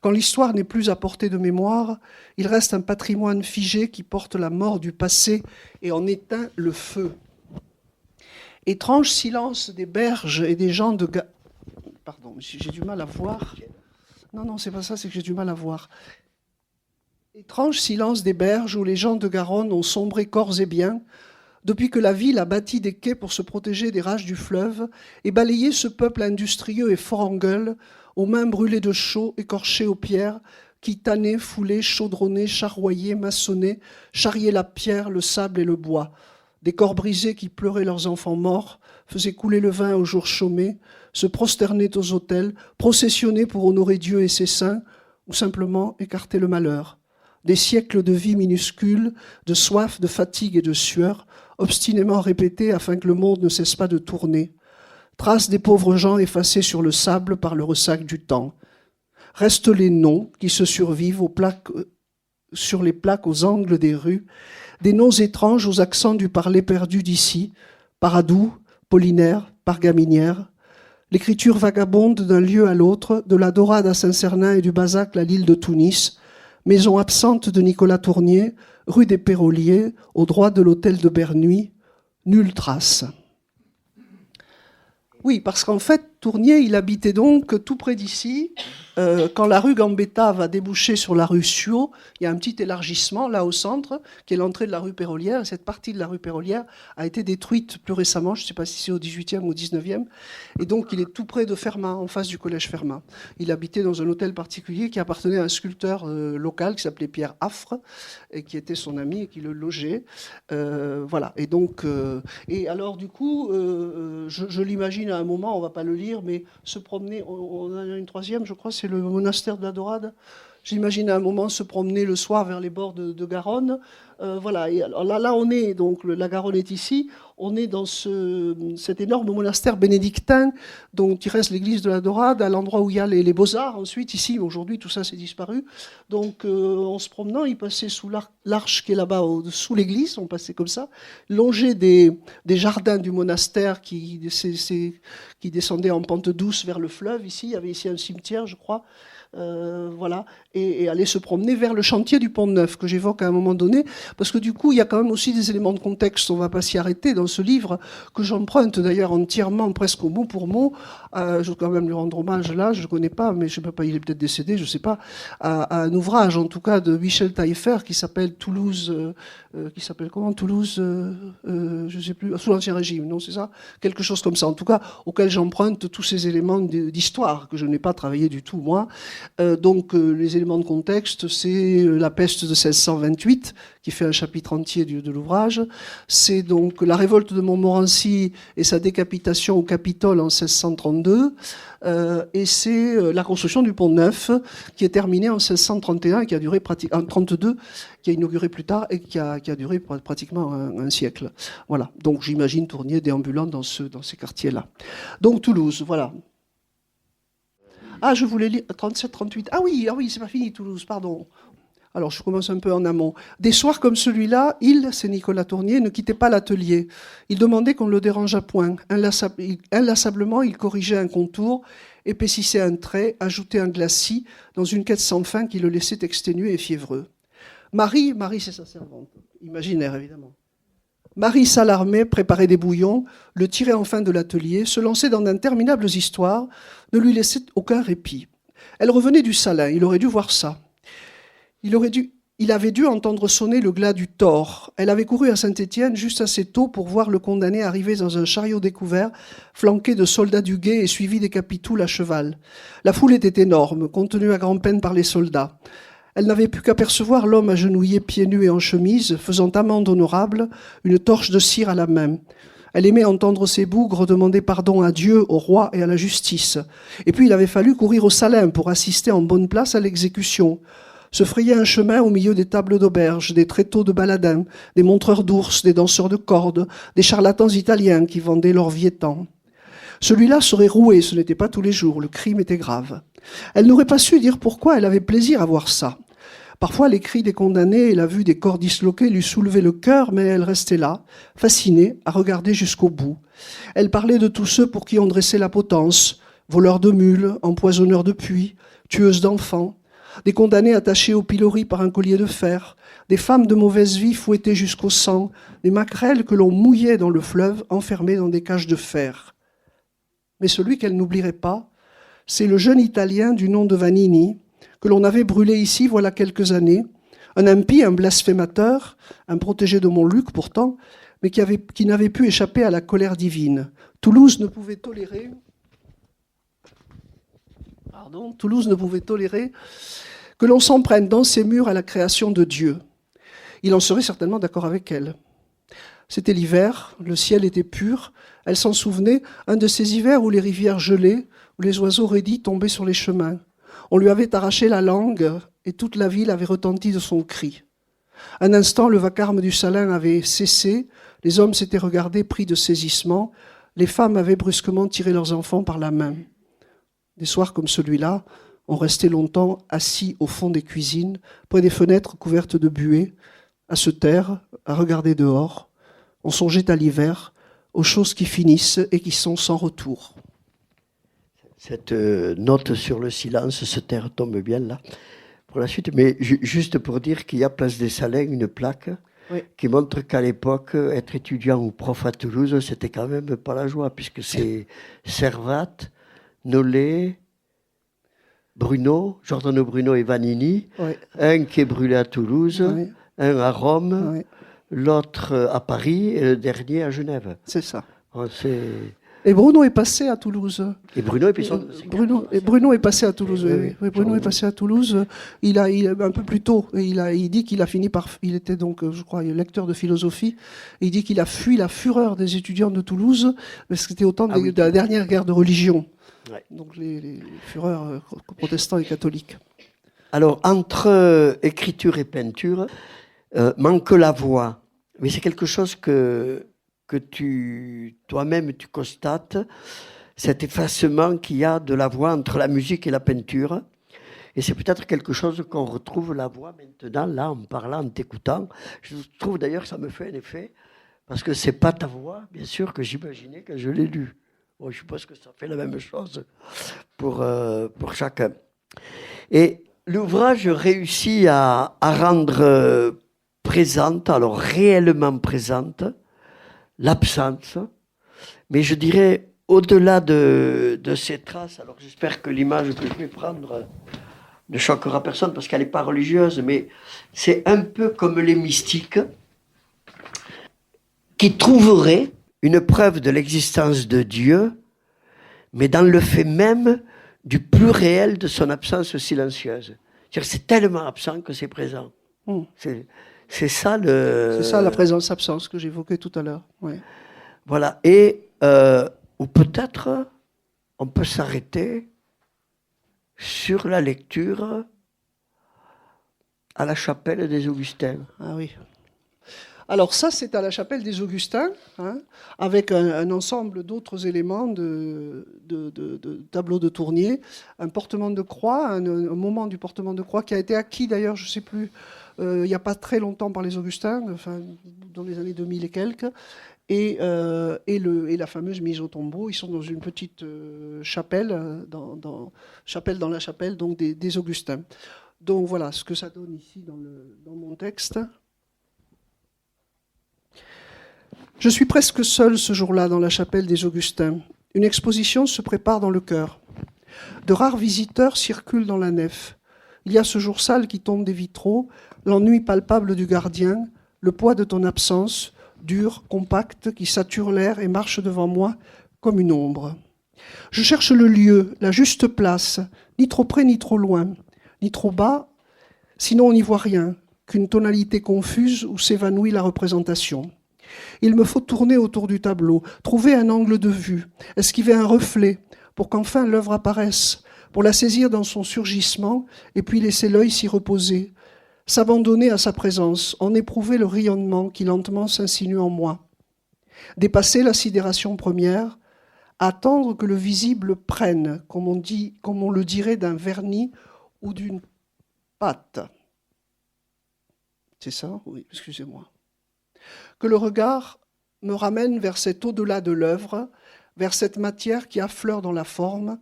[SPEAKER 3] Quand l'histoire n'est plus à portée de mémoire, il reste un patrimoine figé qui porte la mort du passé et en éteint le feu. Étrange silence des berges et des gens de... Pardon, j'ai du mal à voir. Non, c'est pas ça, c'est que j'ai du mal à voir. Étrange silence des berges où les gens de Garonne ont sombré corps et biens, depuis que la ville a bâti des quais pour se protéger des rages du fleuve et balayé ce peuple industrieux et fort en gueule, aux mains brûlées de chaud, écorchées aux pierres, qui tannaient, foulaient, chaudronnaient, charroyaient, maçonnaient, charriaient la pierre, le sable et le bois. Des corps brisés qui pleuraient leurs enfants morts, faisaient couler le vin aux jours chômés, se prosternaient aux autels, processionnaient pour honorer Dieu et ses saints, ou simplement écarter le malheur. Des siècles de vie minuscule, de soif, de fatigue et de sueur, obstinément répétés afin que le monde ne cesse pas de tourner. Traces des pauvres gens effacés sur le sable par le ressac du temps. Restent les noms qui se survivent sur les plaques aux angles des rues, des noms étranges aux accents du parler perdu d'ici, Paradou, Pollinaire, Pargaminière. L'écriture vagabonde d'un lieu à l'autre, de la Dorade à Saint-Cernin et du Basacle à l'île de Tunis, maison absente de Nicolas Tournier, rue des Péroliers, au droit de l'hôtel de Bernuy, nulle trace. Oui, parce qu'en fait, Tournier, il habitait donc tout près d'ici. Quand la rue Gambetta va déboucher sur la rue Suot, il y a un petit élargissement là au centre, qui est l'entrée de la rue Pérolière. Cette partie de la rue Pérolière a été détruite plus récemment, je ne sais pas si c'est au 18e ou au 19e. Et donc, il est tout près de Fermat, en face du collège Fermat. Il habitait dans un hôtel particulier qui appartenait à un sculpteur local qui s'appelait Pierre Affre, et qui était son ami et qui le logeait. Voilà. Et donc, et alors, du coup, je l'imagine à un moment, on ne va pas le lire, mais se promener, on a une troisième, je crois, c'est le monastère de la Dorade. J'imagine à un moment se promener le soir vers les bords de Garonne. Voilà. Et alors là, on est, donc la Garonne est ici, on est dans cet énorme monastère bénédictin, dont il reste l'église de la Dorade, à l'endroit où il y a les Beaux-Arts. Ensuite, ici, aujourd'hui, tout ça s'est disparu. Donc, en se promenant, il passait sous l'arche qui est là-bas, sous l'église, on passait comme ça, longé des jardins du monastère qui descendaient en pente douce vers le fleuve. Ici, il y avait ici un cimetière, je crois. Voilà, et aller se promener vers le chantier du Pont-Neuf que j'évoque à un moment donné, parce que du coup il y a quand même aussi des éléments de contexte, on ne va pas s'y arrêter dans ce livre, que j'emprunte d'ailleurs entièrement, presque mot pour mot. Je veux quand même lui rendre hommage là, je ne le connais pas, mais je ne sais pas, il est peut-être décédé, je ne sais pas, à un ouvrage en tout cas de Michel Taillefer qui s'appelle Toulouse, qui s'appelle comment Toulouse, je ne sais plus, sous l'Ancien Régime, non c'est ça, quelque chose comme ça, en tout cas auquel j'emprunte tous ces éléments d'histoire que je n'ai pas travaillé du tout moi. Donc les éléments de contexte, c'est la peste de 1628 qui fait un chapitre entier de l'ouvrage. C'est donc la révolte de Montmorency et sa décapitation au Capitole en 1632. Et c'est la construction du Pont-Neuf qui est terminée en 1631 et qui a duré en 32, qui a inauguré plus tard et qui a duré pratiquement un siècle. Voilà. Donc j'imagine Tournier déambulant dans ces quartiers-là. Donc Toulouse, voilà. Ah, je voulais lire 37, 38. Ah oui, c'est pas fini Toulouse, pardon. Alors, je commence un peu en amont. Des soirs comme celui-là, c'est Nicolas Tournier, ne quittait pas l'atelier. Il demandait qu'on ne le dérangeât point. Inlassablement, il corrigeait un contour, épaississait un trait, ajoutait un glacis dans une quête sans fin qui le laissait exténué et fiévreux. Marie, c'est sa servante, imaginaire évidemment. Marie s'alarmait, préparait des bouillons, le tirait enfin de l'atelier, se lançait dans d'interminables histoires, ne lui laissait aucun répit. Elle revenait du Salin, il aurait dû voir ça. Il avait dû entendre sonner le glas du Thor. Elle avait couru à Saint-Étienne juste assez tôt pour voir le condamné arriver dans un chariot découvert, flanqué de soldats du guet et suivi des capitouls à cheval. La foule était énorme, contenue à grand-peine par les soldats. Elle n'avait plus qu'apercevoir l'homme agenouillé pieds nus et en chemise, faisant amende honorable, une torche de cire à la main. Elle aimait entendre ses bougres demander pardon à Dieu, au roi et à la justice. Et puis il avait fallu courir au Salin pour assister en bonne place à l'exécution. Se frayer un chemin au milieu des tables d'auberge, des tréteaux de baladins, des montreurs d'ours, des danseurs de cordes, des charlatans italiens qui vendaient leur viétan. Celui-là serait roué, ce n'était pas tous les jours, le crime était grave. Elle n'aurait pas su dire pourquoi elle avait plaisir à voir ça. Parfois, les cris des condamnés et la vue des corps disloqués lui soulevaient le cœur, mais elle restait là, fascinée, à regarder jusqu'au bout. Elle parlait de tous ceux pour qui on dressait la potence, voleurs de mules, empoisonneurs de puits, tueuses d'enfants, des condamnés attachés au pilori par un collier de fer, des femmes de mauvaise vie fouettées jusqu'au sang, des maquerelles que l'on mouillait dans le fleuve, enfermées dans des cages de fer. Mais celui qu'elle n'oublierait pas, c'est le jeune Italien du nom de Vanini, que l'on avait brûlé ici voilà quelques années, un impie, un blasphémateur, un protégé de Montluc pourtant, mais qui n'avait pu échapper à la colère divine. Toulouse ne pouvait tolérer que l'on s'en prenne dans ses murs à la création de Dieu. Il en serait certainement d'accord avec elle. C'était l'hiver, le ciel était pur, elle s'en souvenait, un de ces hivers où les rivières gelaient, où les oiseaux raidis tombaient sur les chemins. On lui avait arraché la langue et toute la ville avait retenti de son cri. Un instant, le vacarme du Salin avait cessé, les hommes s'étaient regardés pris de saisissement, les femmes avaient brusquement tiré leurs enfants par la main. Des soirs comme celui-là, on restait longtemps assis au fond des cuisines, près des fenêtres couvertes de buée, à se taire, à regarder dehors. On songeait à l'hiver, aux choses qui finissent et qui sont sans retour.
[SPEAKER 2] Cette note sur le silence, se taire, tombe bien là pour la suite. Mais juste pour dire qu'il y a place des Salins une plaque qui montre qu'à l'époque, être étudiant ou prof à Toulouse, c'était quand même pas la joie, puisque c'est Servat, Nollet, Bruno, Giordano Bruno et Vanini, un qui est brûlé à Toulouse, un à Rome, l'autre à Paris et le dernier à Genève.
[SPEAKER 3] C'est ça. Et Bruno est passé à Toulouse.
[SPEAKER 2] Et Bruno
[SPEAKER 3] est passé à Toulouse. Oui, Bruno est passé à Toulouse. Il un peu plus tôt. Il dit qu'il a fini par. Il était donc, je crois, lecteur de philosophie. Et il dit qu'il a fui la fureur des étudiants de Toulouse, parce que c'était au temps de la dernière guerre de religion. Ouais. Donc les fureurs protestants et catholiques.
[SPEAKER 2] Alors entre écriture et peinture, manque la voix. Mais c'est quelque chose que toi-même tu constates, cet effacement qu'il y a de la voix entre la musique et la peinture. Et c'est peut-être quelque chose qu'on retrouve la voix maintenant, là, en parlant, en t'écoutant. Je trouve d'ailleurs que ça me fait un effet, parce que c'est pas ta voix, bien sûr, que j'imaginais quand je l'ai lu. Bon, je suppose que ça fait la même chose pour chacun. Et l'ouvrage réussit à rendre présente, alors réellement présente, l'absence, mais je dirais au-delà de ces traces. Alors j'espère que l'image que je vais prendre ne choquera personne parce qu'elle n'est pas religieuse, mais c'est un peu comme les mystiques qui trouveraient une preuve de l'existence de Dieu, mais dans le fait même du plus réel de son absence silencieuse. C'est-à-dire, c'est tellement absent que c'est présent. C'est ça
[SPEAKER 3] la présence-absence que j'évoquais tout à l'heure. Ouais.
[SPEAKER 2] Voilà. Et ou peut-être on peut s'arrêter sur la lecture à la chapelle des Augustins.
[SPEAKER 3] Ah oui. Alors ça, c'est à la chapelle des Augustins, hein, avec un ensemble d'autres éléments de tableaux de Tournier, un portement de croix, un moment du portement de croix qui a été acquis d'ailleurs, je ne sais plus, il n'y a pas très longtemps par les Augustins, enfin, dans les années 2000 et quelques, et la fameuse mise au tombeau. Ils sont dans une petite chapelle, dans la chapelle donc des Augustins. Donc voilà ce que ça donne ici dans mon texte. Je suis presque seul ce jour-là dans la chapelle des Augustins. Une exposition se prépare dans le chœur. De rares visiteurs circulent dans la nef. Il y a ce jour sale qui tombe des vitraux, l'ennui palpable du gardien, le poids de ton absence, dur, compact, qui sature l'air et marche devant moi comme une ombre. Je cherche le lieu, la juste place, ni trop près ni trop loin, ni trop bas, sinon on n'y voit rien, qu'une tonalité confuse où s'évanouit la représentation. Il me faut tourner autour du tableau, trouver un angle de vue, esquiver un reflet, pour qu'enfin l'œuvre apparaisse, pour la saisir dans son surgissement et puis laisser l'œil s'y reposer, s'abandonner à sa présence, en éprouver le rayonnement qui lentement s'insinue en moi. Dépasser la sidération première, attendre que le visible prenne, comme on le dirait d'un vernis ou d'une pâte. C'est ça? Oui, excusez-moi. Que le regard me ramène vers cet au-delà de l'œuvre, vers cette matière qui affleure dans la forme,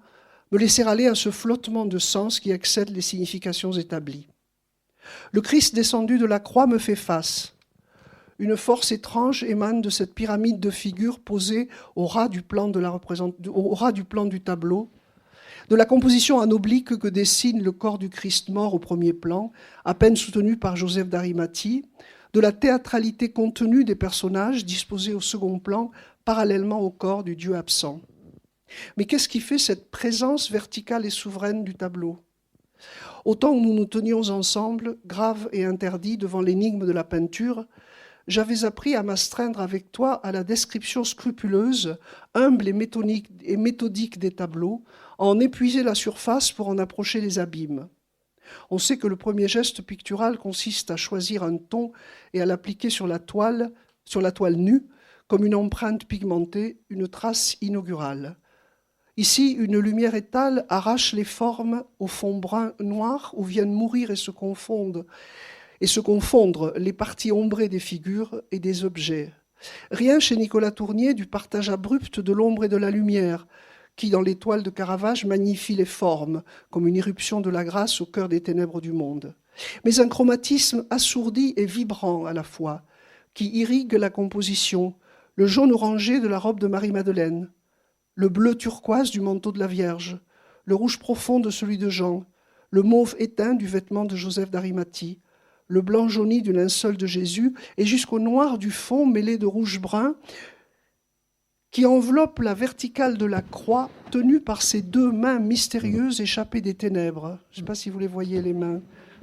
[SPEAKER 3] me laisser aller à ce flottement de sens qui excède les significations établies. Le Christ descendu de la croix me fait face. Une force étrange émane de cette pyramide de figures posée au ras du plan du tableau, de la composition en oblique que dessine le corps du Christ mort au premier plan, à peine soutenu par Joseph d'Arimathie, de la théâtralité contenue des personnages disposés au second plan, parallèlement au corps du Dieu absent. Mais qu'est-ce qui fait cette présence verticale et souveraine du tableau ? Autant que nous nous tenions ensemble, graves et interdits devant l'énigme de la peinture, j'avais appris à m'astreindre avec toi à la description scrupuleuse, humble et méthodique des tableaux, à en épuiser la surface pour en approcher les abîmes. On sait que le premier geste pictural consiste à choisir un ton et à l'appliquer sur la toile nue, comme une empreinte pigmentée, une trace inaugurale. Ici, une lumière étale arrache les formes au fond brun noir où viennent mourir et se confondre les parties ombrées des figures et des objets. Rien chez Nicolas Tournier du partage abrupt de l'ombre et de la lumière, qui, dans les toiles de Caravage, magnifie les formes, comme une irruption de la grâce au cœur des ténèbres du monde. Mais un chromatisme assourdi et vibrant à la fois, qui irrigue la composition, le jaune orangé de la robe de Marie-Madeleine, le bleu turquoise du manteau de la Vierge, le rouge profond de celui de Jean, le mauve éteint du vêtement de Joseph d'Arimathie, le blanc jauni du linceul de Jésus, et jusqu'au noir du fond mêlé de rouge brun, qui enveloppe la verticale de la croix tenue par ces deux mains mystérieuses échappées des ténèbres. Je ne sais pas si vous les voyez, les mains,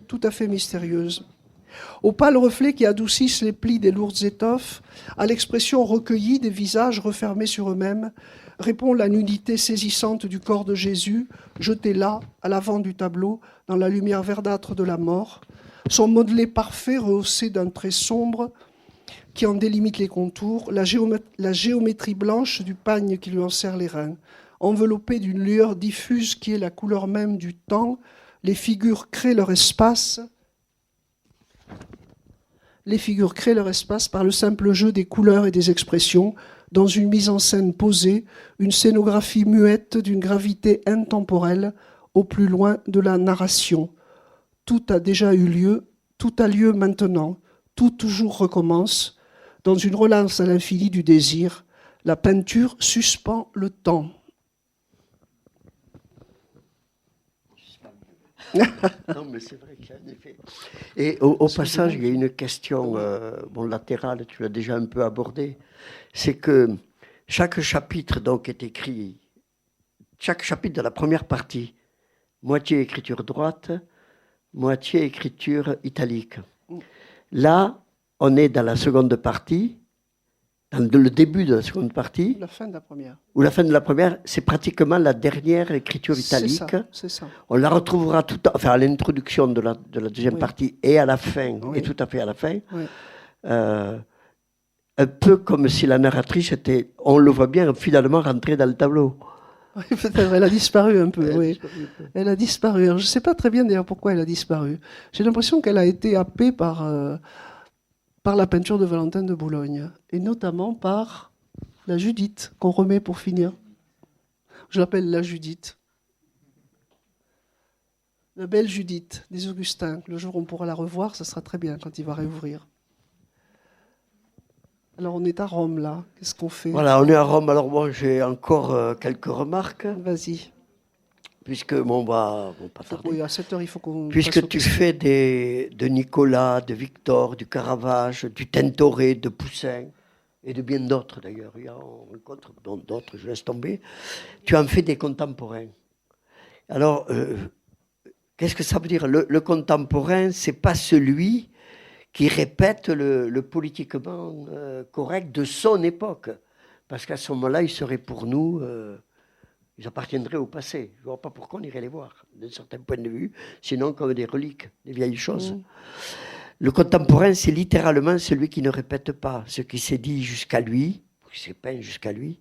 [SPEAKER 3] tout à fait mystérieuses. Aux pâles reflets qui adoucissent les plis des lourdes étoffes, à l'expression recueillie des visages refermés sur eux-mêmes, répond la nudité saisissante du corps de Jésus, jeté là, à l'avant du tableau, dans la lumière verdâtre de la mort, son modelé parfait rehaussé d'un trait sombre qui en délimite les contours, la géométrie blanche du pagne qui lui enserre les reins, enveloppée d'une lueur diffuse qui est la couleur même du temps, les figures créent leur espace par le simple jeu des couleurs et des expressions, dans une mise en scène posée, une scénographie muette d'une gravité intemporelle, au plus loin de la narration. Tout a déjà eu lieu, tout a lieu maintenant, tout toujours recommence. Dans une relance à l'infini du désir, la peinture suspend le temps.
[SPEAKER 2] Non, mais c'est vrai qu'il y a un effet. Et au passage, il y a une question latérale, tu l'as déjà un peu abordée. C'est que chaque chapitre donc est écrit, chaque chapitre de la première partie, moitié écriture droite, moitié écriture italique. Là, on est dans la seconde partie, dans le début de la seconde partie.
[SPEAKER 3] La fin de la première.
[SPEAKER 2] Ou la fin de la première, c'est pratiquement la dernière écriture italique.
[SPEAKER 3] C'est ça.
[SPEAKER 2] On la retrouvera à l'introduction de la deuxième partie et à la fin,
[SPEAKER 3] oui.
[SPEAKER 2] et tout à fait à la fin.
[SPEAKER 3] Oui.
[SPEAKER 2] un peu comme si la narratrice était, on le voit bien, finalement rentrée dans le tableau.
[SPEAKER 3] Oui, peut-être, elle a disparu un peu, oui. Elle a disparu. Alors, je ne sais pas très bien d'ailleurs pourquoi elle a disparu. J'ai l'impression qu'elle a été happée par la peinture de Valentin de Boulogne, et notamment par la Judith, qu'on remet pour finir. Je l'appelle la Judith. La belle Judith des Augustins. Le jour où on pourra la revoir, ça sera très bien quand il va réouvrir. Alors on est à Rome là, qu'est-ce qu'on fait?
[SPEAKER 2] Voilà, on est à Rome. Alors moi, j'ai encore quelques remarques,
[SPEAKER 3] Vas-y.
[SPEAKER 2] puisque bon, on va pas tarder.
[SPEAKER 3] Oui, à 7h, il faut qu'on...
[SPEAKER 2] Puisque tu fais de Nicolas, de Victor, du Caravage, du Tintoret, de Poussin, et de bien d'autres d'ailleurs. Il y a on rencontre d'autres, je laisse tomber. Tu en fais des contemporains. Alors, qu'est-ce que ça veut dire? Le contemporain, c'est pas celui qui répète le politiquement correct de son époque. Parce qu'à ce moment-là, il serait pour nous... ils appartiendraient au passé. Je ne vois pas pourquoi on irait les voir, d'un certain point de vue, sinon comme des reliques, des vieilles choses. Le contemporain, c'est littéralement celui qui ne répète pas ce qui s'est dit jusqu'à lui, qui s'est peint jusqu'à lui,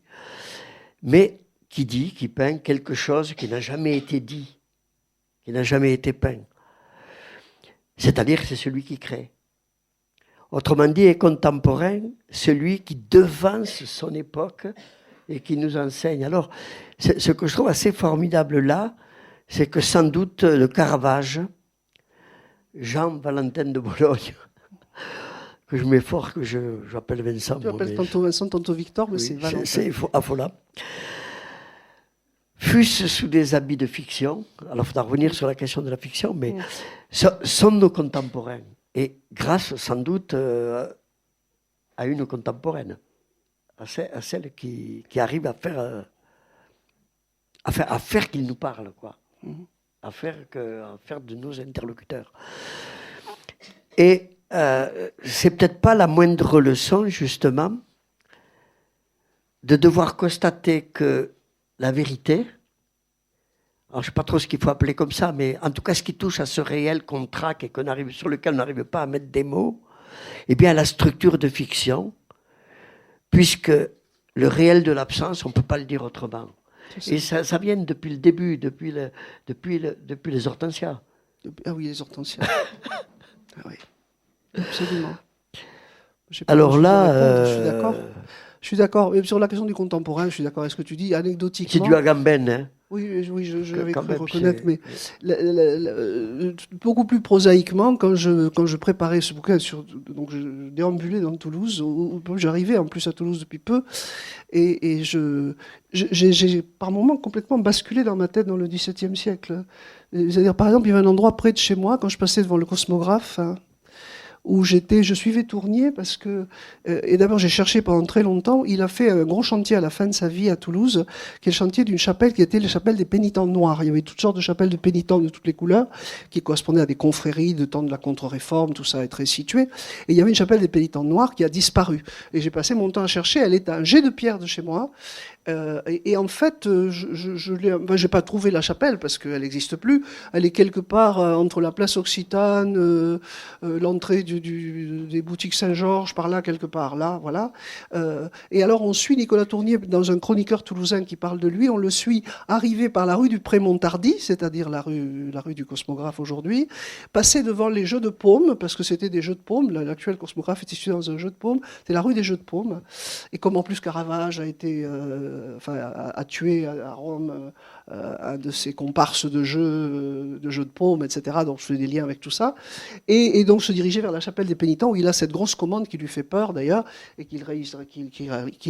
[SPEAKER 2] mais qui peint quelque chose qui n'a jamais été dit, qui n'a jamais été peint. C'est-à-dire que c'est celui qui crée. Autrement dit, est contemporain, celui qui devance son époque et qui nous enseigne. Alors, ce que je trouve assez formidable là, c'est que sans doute le Caravage, Jean-Valentin de Bologne, que je m'efforce, que j'appelle Vincent.
[SPEAKER 3] Tu appelles tantôt Vincent, tantôt Victor, mais
[SPEAKER 2] oui,
[SPEAKER 3] c'est Valentin.
[SPEAKER 2] C'est affolant. Fût-ce sous des habits de fiction, alors il faudra revenir sur la question de la fiction, mais sont nos contemporains. Et grâce sans doute à une contemporaine, à celle qui arrive à faire qu'il nous parle, quoi. À faire de nos interlocuteurs. Et c'est peut-être pas la moindre leçon, justement, de devoir constater que la vérité, alors je ne sais pas trop ce qu'il faut appeler comme ça, mais en tout cas ce qui touche à ce réel qu'on traque et sur lequel on n'arrive pas à mettre des mots, eh bien la structure de fiction, puisque le réel de l'absence, on ne peut pas le dire autrement. Et ça vient depuis le début, depuis les Hortensias.
[SPEAKER 3] Ah oui, les Hortensias. Ah oui, absolument.
[SPEAKER 2] Alors là...
[SPEAKER 3] Je suis d'accord. Je suis d'accord. Mais sur la question du contemporain, je suis d'accord avec ce que tu dis. Anecdotiquement...
[SPEAKER 2] C'est du Agamben, hein.
[SPEAKER 3] Oui, je l'avais cru reconnaître, mais beaucoup plus prosaïquement, quand je préparais ce bouquin, donc je déambulais dans Toulouse, j'arrivais en plus à Toulouse depuis peu, et j'ai par moments complètement basculé dans ma tête dans le XVIIe siècle. C'est-à-dire, par exemple, il y avait un endroit près de chez moi, quand je passais devant le Cosmographe, hein, où je suivais Tournier parce que, et d'abord j'ai cherché pendant très longtemps, il a fait un gros chantier à la fin de sa vie à Toulouse, qui est le chantier d'une chapelle qui était la chapelle des pénitents noirs. Il y avait toutes sortes de chapelles de pénitents de toutes les couleurs, qui correspondaient à des confréries de temps de la contre-réforme, tout ça est très situé. Et il y avait une chapelle des pénitents noirs qui a disparu. Et j'ai passé mon temps à chercher, elle est à un jet de pierre de chez moi. Et en fait, j'ai pas trouvé la chapelle parce qu'elle n'existe plus. Elle est quelque part entre la place Occitane, l'entrée des boutiques Saint-Georges, par là, quelque part, là, voilà. Et alors, on suit Nicolas Tournier dans un chroniqueur toulousain qui parle de lui. On le suit arriver par la rue du Pré-Montardi, c'est-à-dire la rue du Cosmographe aujourd'hui, passer devant les Jeux de Paume, parce que c'était des Jeux de Paume. L'actuel Cosmographe est situé dans un jeu de Paume. C'est la rue des Jeux de Paume. Et comme en plus Caravage a été... a tué à Rome un de ses comparses de jeux de paume, etc. Donc je fais des liens avec tout ça. Et donc se diriger vers la chapelle des pénitents où il a cette grosse commande qui lui fait peur d'ailleurs et qu'il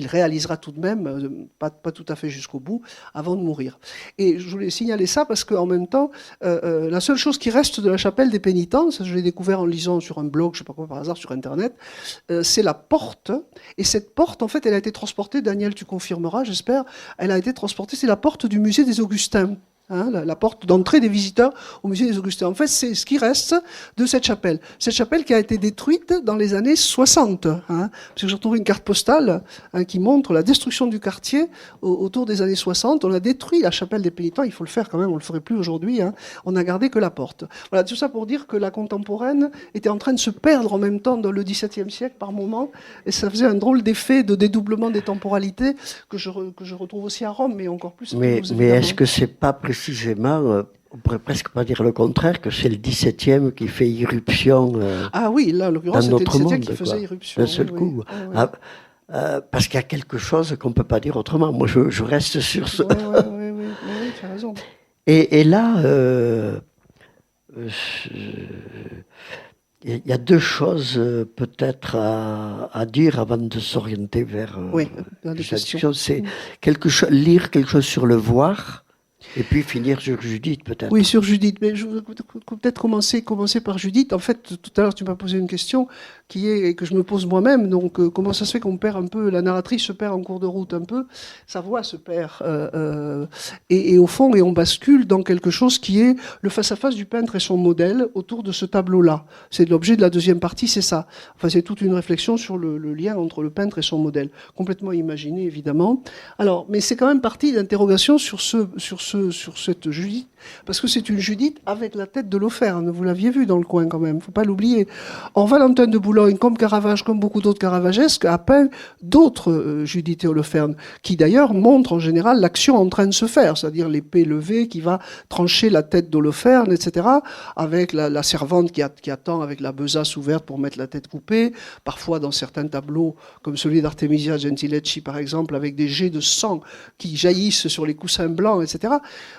[SPEAKER 3] réalisera tout de même, pas tout à fait jusqu'au bout, avant de mourir. Et je voulais signaler ça parce qu'en même temps, la seule chose qui reste de la chapelle des pénitents, ça je l'ai découvert en lisant sur un blog, je ne sais pas quoi par hasard, sur Internet, c'est la porte. Et cette porte, en fait, elle a été transportée, Daniel, tu confirmeras, j'espère, elle a été transportée, c'est la porte du musée des Augustins. hein, la porte d'entrée des visiteurs au musée des Augustins. En fait, c'est ce qui reste de cette chapelle. Cette chapelle qui a été détruite dans les années 60. Hein, parce que j'ai retrouvé une carte postale hein, qui montre la destruction du quartier autour des années 60. On a détruit la chapelle des pénitents. Il faut le faire quand même, on le ferait plus aujourd'hui. Hein. On n'a gardé que la porte. Voilà, tout ça pour dire que la contemporaine était en train de se perdre en même temps dans le XVIIe siècle par moment. Et ça faisait un drôle d'effet de dédoublement des temporalités que je retrouve aussi à Rome, mais encore plus à Toulouse,
[SPEAKER 2] Mais est-ce que c'est pas précisément, on pourrait presque pas dire le contraire, que c'est le XVIIe qui fait irruption
[SPEAKER 3] Ah oui, là, en l'occurrence, c'était le XVIIe qui faisait irruption.
[SPEAKER 2] d'un seul coup.
[SPEAKER 3] Oui. Ah,
[SPEAKER 2] oui. Parce qu'il y a quelque chose qu'on peut pas dire autrement. Moi, je reste sur ce.
[SPEAKER 3] Oui, tu as raison.
[SPEAKER 2] Et là, il y a deux choses peut-être à dire avant de s'orienter vers
[SPEAKER 3] dans des
[SPEAKER 2] cette
[SPEAKER 3] questions.
[SPEAKER 2] discussion. C'est lire quelque chose sur le voir et puis finir sur Judith peut-être.
[SPEAKER 3] Oui, sur Judith. Mais je voudrais peut-être commencer par Judith. En fait, tout à l'heure, tu m'as posé une question que je me pose moi-même. Donc, comment ça se fait qu'on perd un peu, la narratrice se perd en cours de route un peu, sa voix se perd. Et au fond, on bascule dans quelque chose qui est le face-à-face du peintre et son modèle autour de ce tableau-là. C'est l'objet de la deuxième partie, c'est ça. Enfin, c'est toute une réflexion sur le lien entre le peintre et son modèle. Complètement imaginé, évidemment. Alors, mais c'est quand même partie d'interrogation sur cette Judith, parce que c'est une Judith avec la tête de Loferne. Vous l'aviez vu dans le coin quand même, faut pas l'oublier. Or, Valentin de Boulogne, comme Caravage, comme beaucoup d'autres caravagesques, a peint d'autres Judith et Holoferne, qui d'ailleurs montrent en général l'action en train de se faire, c'est-à-dire l'épée levée qui va trancher la tête d'Holoferne, etc., avec la servante qui attend avec la besace ouverte pour mettre la tête coupée, parfois dans certains tableaux, comme celui d'Artemisia Gentileschi par exemple, avec des jets de sang qui jaillissent sur les coussins blancs, etc.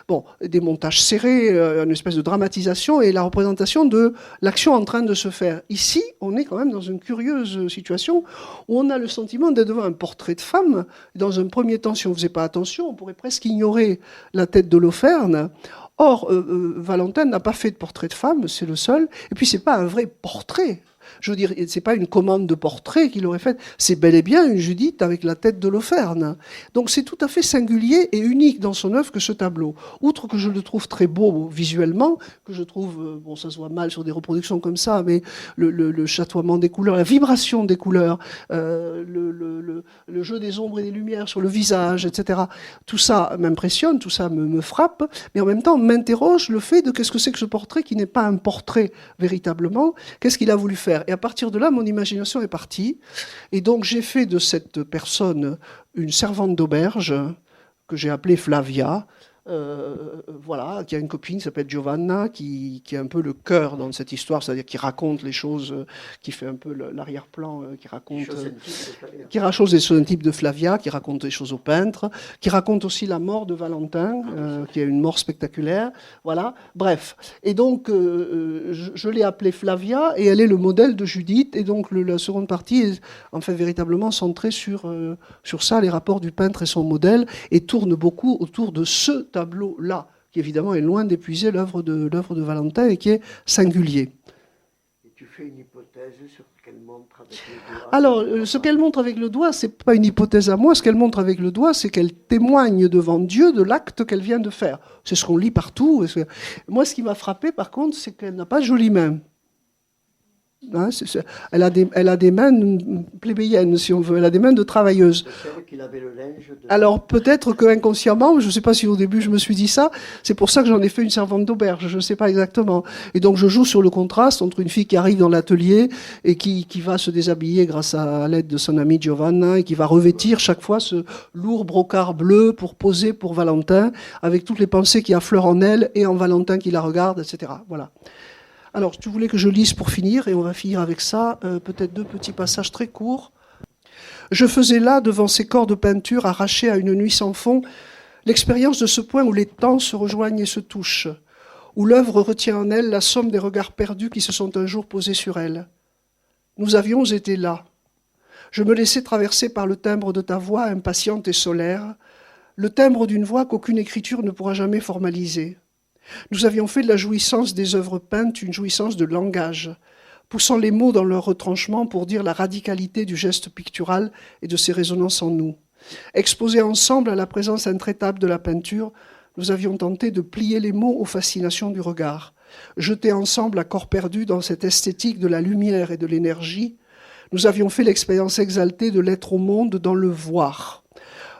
[SPEAKER 3] Bon, des montages serrés, une espèce de dramatisation et la représentation de l'action en train de se faire. Ici, on est quand même dans une curieuse situation où on a le sentiment d'être devant un portrait de femme. Dans un premier temps, si on ne faisait pas attention, on pourrait presque ignorer la tête d'Holoferne. Or, Valentin n'a pas fait de portrait de femme, c'est le seul. Et puis, c'est pas un vrai portrait. Je veux dire, c'est pas une commande de portrait qu'il aurait faite, c'est bel et bien une Judith avec la tête d'Holoferne. Donc c'est tout à fait singulier et unique dans son œuvre que ce tableau. Outre que je le trouve très beau visuellement, que je trouve, bon ça se voit mal sur des reproductions comme ça, mais le chatoiement des couleurs, la vibration des couleurs, le jeu des ombres et des lumières sur le visage, etc. Tout ça m'impressionne, tout ça me frappe, mais en même temps m'interroge le fait de qu'est-ce que c'est que ce portrait qui n'est pas un portrait véritablement, qu'est-ce qu'il a voulu faire. Et à partir de là, mon imagination est partie. Et donc, j'ai fait de cette personne une servante d'auberge que j'ai appelée Flavia. Voilà, qui a une copine qui s'appelle Giovanna, qui est un peu le cœur dans cette histoire, c'est-à-dire qui raconte les choses, qui fait un peu l'arrière-plan, qui raconte des choses intimes de Flavia, qui raconte des choses au peintre, qui raconte aussi la mort de Valentin, qui est une mort spectaculaire. Voilà, bref. Et donc, je l'ai appelée Flavia, et elle est le modèle de Judith, et donc la seconde partie est en fait véritablement centrée sur ça, les rapports du peintre et son modèle, et tourne beaucoup autour de ce tableau-là, qui évidemment est loin d'épuiser l'œuvre de Valentin et qui est singulier.
[SPEAKER 2] Et tu fais une hypothèse sur ce qu'elle montre avec le doigt.
[SPEAKER 3] Alors, ce qu'elle montre avec le doigt, c'est pas une hypothèse à moi. Ce qu'elle montre avec le doigt, c'est qu'elle témoigne devant Dieu de l'acte qu'elle vient de faire. C'est ce qu'on lit partout. Moi, ce qui m'a frappé, par contre, c'est qu'elle n'a pas de jolies mains. Hein, elle a des mains plébéiennes, si on veut. Elle a des mains de travailleuse. Alors peut-être que inconsciemment, je ne sais pas si au début je me suis dit ça, c'est pour ça que j'en ai fait une servante d'auberge, je ne sais pas exactement. Et donc je joue sur le contraste entre une fille qui arrive dans l'atelier et qui va se déshabiller grâce à l'aide de son amie Giovanna et qui va revêtir chaque fois ce lourd brocart bleu pour poser pour Valentin, avec toutes les pensées qui affleurent en elle et en Valentin qui la regarde, etc. Voilà. Alors, tu voulais que je lise pour finir, et on va finir avec ça, peut-être deux petits passages très courts. Je faisais là, devant ces corps de peinture arrachés à une nuit sans fond, l'expérience de ce point où les temps se rejoignent et se touchent, où l'œuvre retient en elle la somme des regards perdus qui se sont un jour posés sur elle. Nous avions été là. Je me laissais traverser par le timbre de ta voix impatiente et solaire, le timbre d'une voix qu'aucune écriture ne pourra jamais formaliser. Nous avions fait de la jouissance des œuvres peintes une jouissance de langage, poussant les mots dans leur retranchement pour dire la radicalité du geste pictural et de ses résonances en nous. Exposés ensemble à la présence intraitable de la peinture, nous avions tenté de plier les mots aux fascinations du regard. Jetés ensemble à corps perdu dans cette esthétique de la lumière et de l'énergie, nous avions fait l'expérience exaltée de l'être au monde dans le voir.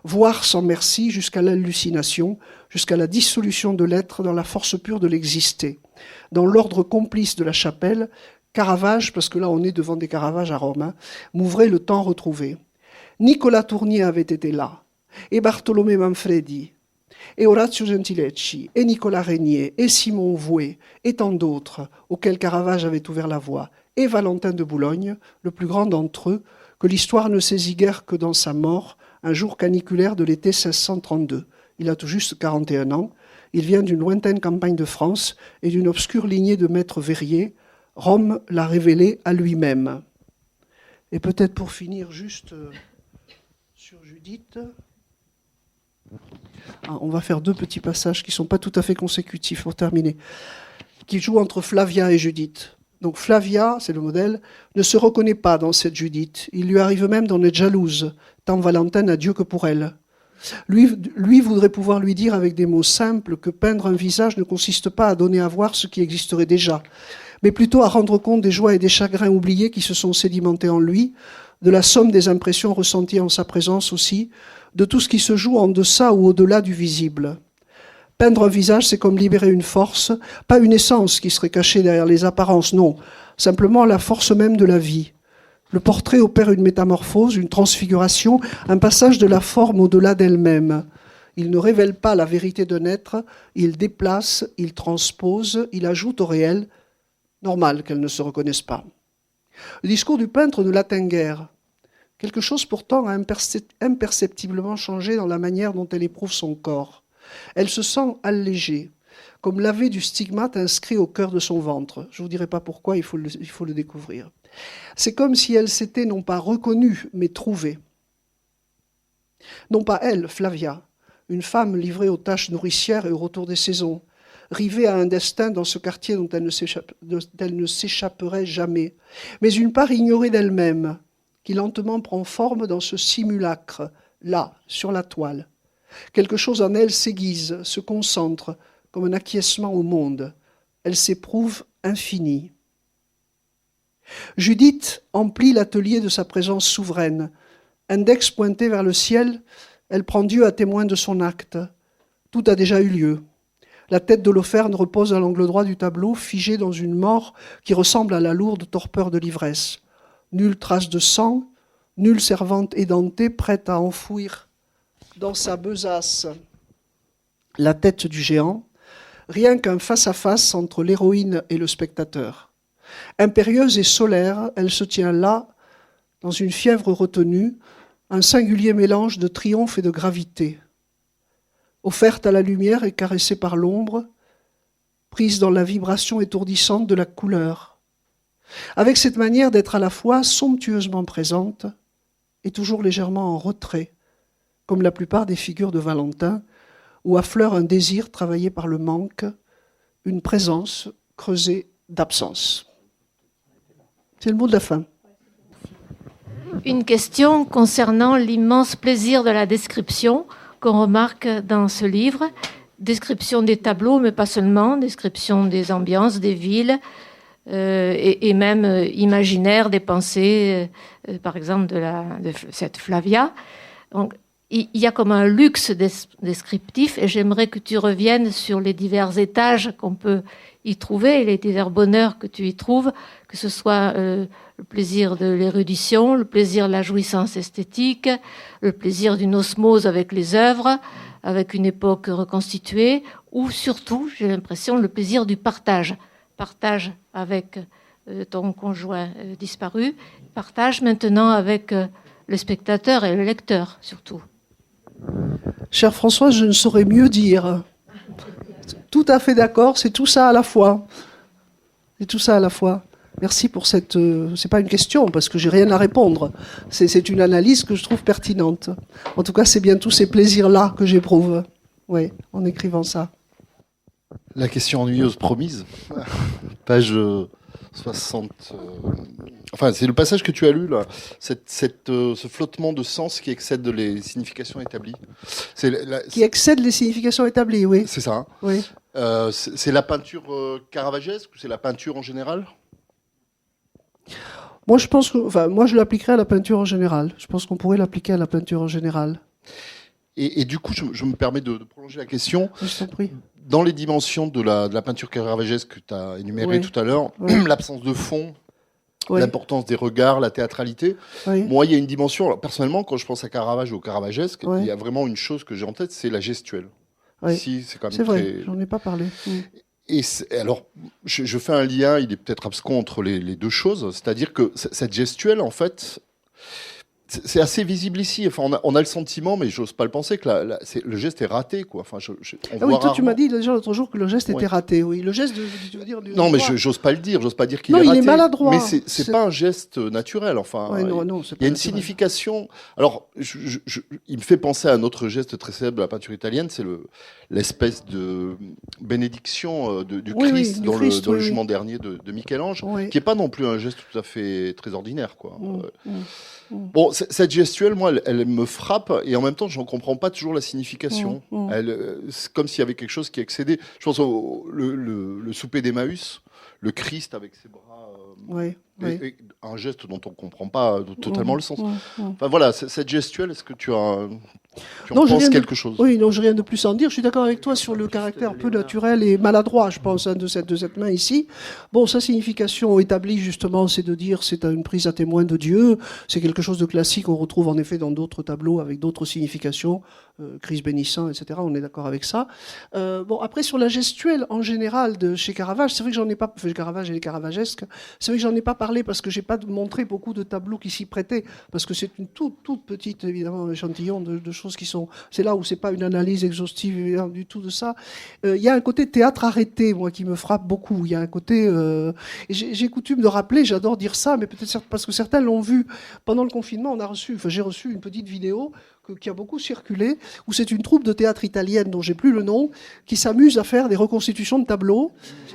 [SPEAKER 3] Voir sans merci jusqu'à l'hallucination, jusqu'à la dissolution de l'être dans la force pure de l'exister. Dans l'ordre complice de la chapelle, Caravage, parce que là on est devant des Caravages à Rome, m'ouvrait le temps retrouvé. Nicolas Tournier avait été là, et Bartolomé Manfredi, et Orazio Gentileschi, et Nicolas Régnier, et Simon Vouet, et tant d'autres, auxquels Caravage avait ouvert la voie, et Valentin de Boulogne, le plus grand d'entre eux, que l'histoire ne saisit guère que dans sa mort, un jour caniculaire de l'été 1632. Il a tout juste 41 ans, il vient d'une lointaine campagne de France et d'une obscure lignée de maîtres verriers. Rome l'a révélé à lui-même. Et peut-être pour finir juste sur Judith... on va faire 2 petits passages qui ne sont pas tout à fait consécutifs pour terminer, qui jouent entre Flavia et Judith. Donc Flavia, c'est le modèle, ne se reconnaît pas dans cette Judith. Il lui arrive même d'en être jalouse, tant Valentin n'a Dieu que pour elle. Lui voudrait pouvoir lui dire avec des mots simples que peindre un visage ne consiste pas à donner à voir ce qui existerait déjà, mais plutôt à rendre compte des joies et des chagrins oubliés qui se sont sédimentés en lui, de la somme des impressions ressenties en sa présence aussi, de tout ce qui se joue en deçà ou au-delà du visible. Peindre un visage, c'est comme libérer une force, pas une essence qui serait cachée derrière les apparences, non, simplement la force même de la vie. Le portrait opère une métamorphose, une transfiguration, un passage de la forme au-delà d'elle-même. Il ne révèle pas la vérité d'un être, il déplace, il transpose, il ajoute au réel, normal qu'elle ne se reconnaisse pas. Le discours du peintre ne l'atteint guère. Quelque chose pourtant a imperceptiblement changé dans la manière dont elle éprouve son corps. Elle se sent allégée, comme laver du stigmate inscrit au cœur de son ventre. Je ne vous dirai pas pourquoi, il faut le découvrir. C'est comme si elle s'était non pas reconnue, mais trouvée. Non pas elle, Flavia, une femme livrée aux tâches nourricières et au retour des saisons, rivée à un destin dans ce quartier dont elle ne s'échapperait jamais, mais une part ignorée d'elle-même, qui lentement prend forme dans ce simulacre, là, sur la toile. Quelque chose en elle s'aiguise, se concentre, comme un acquiescement au monde. Elle s'éprouve infinie. Judith emplit l'atelier de sa présence souveraine. Index pointé vers le ciel, elle prend Dieu à témoin de son acte. Tout a déjà eu lieu. La tête d'Holoferne repose à l'angle droit du tableau, figée dans une mort qui ressemble à la lourde torpeur de l'ivresse. Nulle trace de sang, nulle servante édentée prête à enfouir dans sa besace la tête du géant, rien qu'un face-à-face entre l'héroïne et le spectateur. Impérieuse et solaire, elle se tient là, dans une fièvre retenue, un singulier mélange de triomphe et de gravité. Offerte à la lumière et caressée par l'ombre, prise dans la vibration étourdissante de la couleur. Avec cette manière d'être à la fois somptueusement présente et toujours légèrement en retrait, comme la plupart des figures de Valentin, où affleure un désir travaillé par le manque, une présence creusée d'absence. C'est le mot de la fin.
[SPEAKER 4] Une question concernant l'immense plaisir de la description qu'on remarque dans ce livre. Description des tableaux, mais pas seulement, description des ambiances, des villes, et même imaginaire des pensées, par exemple de cette Flavia. Donc, il y a comme un luxe descriptif, et j'aimerais que tu reviennes sur les divers étages qu'on peut y trouver, les divers bonheurs que tu y trouves, que ce soit le plaisir de l'érudition, le plaisir de la jouissance esthétique, le plaisir d'une osmose avec les œuvres, avec une époque reconstituée, ou surtout, j'ai l'impression, le plaisir du partage. Partage avec ton conjoint disparu, partage maintenant avec le spectateur et le lecteur, surtout.
[SPEAKER 3] Chère Françoise, je ne saurais mieux dire. Tout à fait d'accord, c'est tout ça à la fois. C'est tout ça à la fois. Merci pour cette... c'est pas une question, parce que j'ai rien à répondre. C'est une analyse que je trouve pertinente. En tout cas, c'est bien tous ces plaisirs-là que j'éprouve. Oui, en écrivant ça.
[SPEAKER 5] La question ennuyeuse promise. Page 60. Enfin, c'est le passage que tu as lu là, ce flottement de sens qui excède les significations établies.
[SPEAKER 3] Qui excède les significations établies, oui.
[SPEAKER 5] C'est ça. Hein.
[SPEAKER 3] Oui.
[SPEAKER 5] C'est la peinture caravagesque ou c'est la peinture en général?
[SPEAKER 3] Moi, je pense moi, je l'appliquerais à la peinture en général. Je pense qu'on pourrait l'appliquer à la peinture en général.
[SPEAKER 5] Et du coup, je me permets de prolonger la question.
[SPEAKER 3] Je t'en prie.
[SPEAKER 5] Dans les dimensions de la peinture caravagesque que tu as énumérées tout à l'heure, l'absence de fond, l'importance des regards, la théâtralité. Moi, il y a une dimension. Alors, personnellement, quand je pense à Caravage ou au caravagesque, il y a vraiment une chose que j'ai en tête, c'est la gestuelle. Ici, c'est quand même
[SPEAKER 3] vrai, j'en ai pas parlé.
[SPEAKER 5] Et alors, je fais un lien, il est peut-être abscon entre les deux choses, c'est-à-dire que cette gestuelle, en fait, c'est assez visible ici. Enfin, on a le sentiment, mais j'ose pas le penser, que le geste est raté, quoi. Enfin, on voit
[SPEAKER 3] toi, tu m'as
[SPEAKER 5] rarement.
[SPEAKER 3] dit déjà l'autre jour que le geste était raté. Oui, le geste, tu veux dire
[SPEAKER 5] non, mais j'ose pas le dire. J'ose pas dire qu'il est
[SPEAKER 3] raté.
[SPEAKER 5] raté.
[SPEAKER 3] Non, il est maladroit.
[SPEAKER 5] Mais c'est pas un geste naturel. Enfin,
[SPEAKER 3] non,
[SPEAKER 5] il y a une signification. Alors, il me fait penser à un autre geste très célèbre de la peinture italienne, c'est l'espèce de bénédiction du Christ dans le jugement dernier de Michel-Ange, qui est pas non plus un geste tout à fait très ordinaire, quoi. Bon, cette gestuelle, moi, elle me frappe et en même temps, je n'en comprends pas toujours la signification. C'est comme s'il y avait quelque chose qui excédait. Je pense le souper d'Emmaüs, le Christ avec ses bras, et un geste dont on ne comprend pas totalement le sens. Enfin voilà, cette gestuelle, est-ce que tu en penses quelque chose?
[SPEAKER 3] Oui, non, je n'ai rien de plus à en dire. Je suis d'accord avec toi sur le caractère peu naturel et maladroit, je pense, de cette main ici. Bon, sa signification établie, justement, c'est de dire c'est une prise à témoin de Dieu. C'est quelque chose de classique, on retrouve en effet dans d'autres tableaux avec d'autres significations, Christ bénissant, etc. On est d'accord avec ça. Bon, après, sur la gestuelle en général de chez Caravage, c'est vrai que j'en ai pas, Caravage et les caravagesques, c'est vrai que j'en ai pas parlé parce que j'ai pas montré beaucoup de tableaux qui s'y prêtaient, parce que c'est une toute petite, évidemment, échantillon de choses qui sont... C'est là où c'est pas une analyse exhaustive évidemment, du tout de ça. Il y a un côté théâtre arrêté, moi, qui me frappe beaucoup. Il y a un côté... j'ai coutume de rappeler, j'adore dire ça, mais peut-être parce que certains l'ont vu. Pendant le confinement, j'ai reçu une petite vidéo qui a beaucoup circulé, où c'est une troupe de théâtre italienne, dont j'ai plus le nom, qui s'amuse à faire des reconstitutions de tableaux,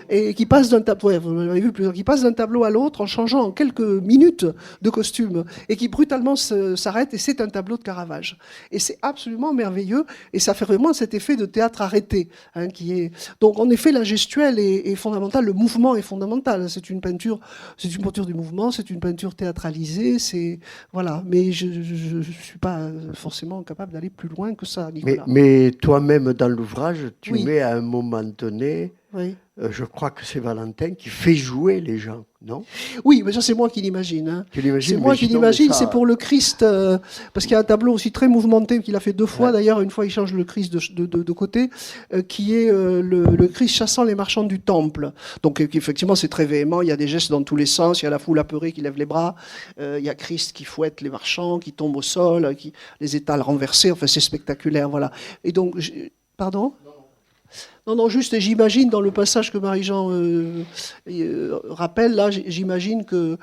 [SPEAKER 3] et qui passe d'un tableau, vous l'avez vu plusieurs, qui passe d'un tableau à l'autre en changeant en quelques minutes de costume, et qui brutalement s'arrête, et c'est un tableau de Caravage. Et c'est absolument merveilleux, et ça fait vraiment cet effet de théâtre arrêté, qui est... Donc, en effet, la gestuelle est fondamentale, le mouvement est fondamental. C'est une peinture du mouvement, c'est une peinture théâtralisée, c'est... Voilà. Mais je suis pas forcément capable d'aller plus loin que ça, Nicolas.
[SPEAKER 2] Mais toi-même, dans l'ouvrage, tu mets à un moment donné, je crois que c'est Valentin qui fait jouer les gens, non?
[SPEAKER 3] Oui, mais ça, c'est moi qui l'imagine. Hein.
[SPEAKER 2] C'est
[SPEAKER 3] moi qui l'imagine, c'est pour le Christ, parce qu'il y a un tableau aussi très mouvementé qu'il a fait 2 fois, d'ailleurs, une fois il change le Christ de côté, qui est le Christ chassant les marchands du temple. Donc effectivement, c'est très véhément, il y a des gestes dans tous les sens, il y a la foule apeurée qui lève les bras, il y a Christ qui fouette les marchands, qui tombe au sol, qui les étale renversés, enfin c'est spectaculaire, voilà. Et donc, pardon ? Non, juste, j'imagine, dans le passage que Marie-Jean rappelle, là, j'imagine que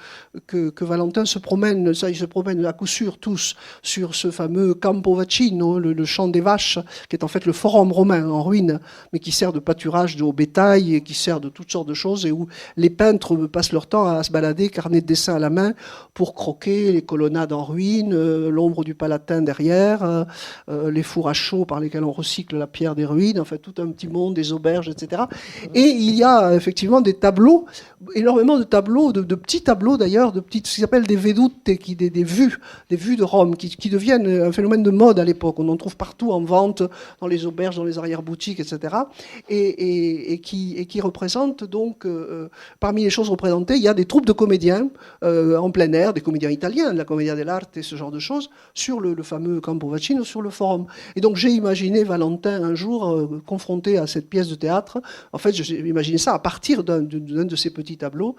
[SPEAKER 3] Valentin se promène, il se promène à coup sûr tous sur ce fameux Campo Vaccino, le champ des vaches, qui est en fait le forum romain en ruine, mais qui sert de pâturage au bétail et qui sert de toutes sortes de choses, et où les peintres passent leur temps à se balader, carnet de dessin à la main, pour croquer les colonnades en ruine, l'ombre du Palatin derrière, les fours à chaud par lesquels on recycle la pierre des ruines, enfin tout un petit monde, des auberges, etc. Et il y a effectivement des tableaux, énormément de tableaux, de petits tableaux d'ailleurs, ce qu'ils s'appellent des vedute, des vues de Rome, qui deviennent un phénomène de mode à l'époque. On en trouve partout en vente, dans les auberges, dans les arrière-boutiques, etc. Et qui représentent donc, parmi les choses représentées, il y a des troupes de comédiens en plein air, des comédiens italiens, de la Commedia dell'arte et ce genre de choses, sur le fameux Campo Vaccino, sur le forum. Et donc j'ai imaginé Valentin un jour confronté à cette pièce de théâtre. En fait, j'ai imaginé ça à partir d'un de ces petits tableaux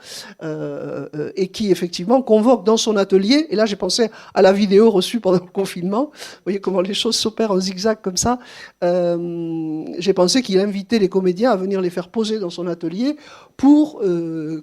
[SPEAKER 3] et qui effectivement convoque dans son atelier, et là j'ai pensé à la vidéo reçue pendant le confinement, vous voyez comment les choses s'opèrent en zigzag comme ça, j'ai pensé qu'il invitait les comédiens à venir les faire poser dans son atelier pour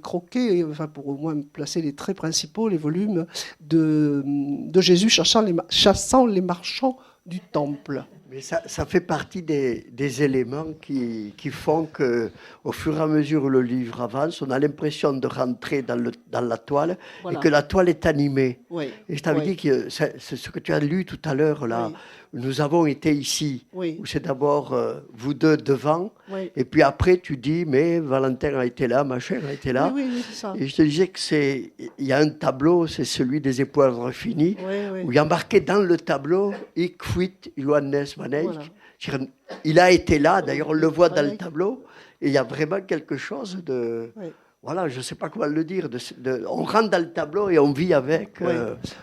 [SPEAKER 3] croquer, enfin pour au moins placer les traits principaux, les volumes de Jésus chassant les marchands du temple.
[SPEAKER 2] Mais ça fait partie des éléments qui font qu'au fur et à mesure où le livre avance, on a l'impression de rentrer dans la toile
[SPEAKER 3] Voilà.
[SPEAKER 2] et que la toile est animée.
[SPEAKER 3] Oui.
[SPEAKER 2] Et je t'avais
[SPEAKER 3] Oui.
[SPEAKER 2] dit que c'est ce que tu as lu tout à l'heure, là.
[SPEAKER 3] Oui.
[SPEAKER 2] Nous avons été ici,
[SPEAKER 3] Oui.
[SPEAKER 2] où c'est d'abord vous deux devant,
[SPEAKER 3] Oui.
[SPEAKER 2] et puis après tu dis, mais Valentin a été là, ma chère a été là.
[SPEAKER 3] Oui, oui, c'est ça.
[SPEAKER 2] Et je te disais que il y a un tableau, c'est celui des Époires finis,
[SPEAKER 3] Oui, oui.
[SPEAKER 2] où il y a marqué dans le tableau, Ik fuit Johannes van Eyck.
[SPEAKER 3] Voilà.
[SPEAKER 2] Il a été là, d'ailleurs on le voit dans
[SPEAKER 3] Van
[SPEAKER 2] le
[SPEAKER 3] Eyck.
[SPEAKER 2] tableau, et il y a vraiment quelque chose de...
[SPEAKER 3] Oui.
[SPEAKER 2] Voilà, je ne sais pas comment le dire. On rentre dans le tableau et on vit avec.
[SPEAKER 3] Oui.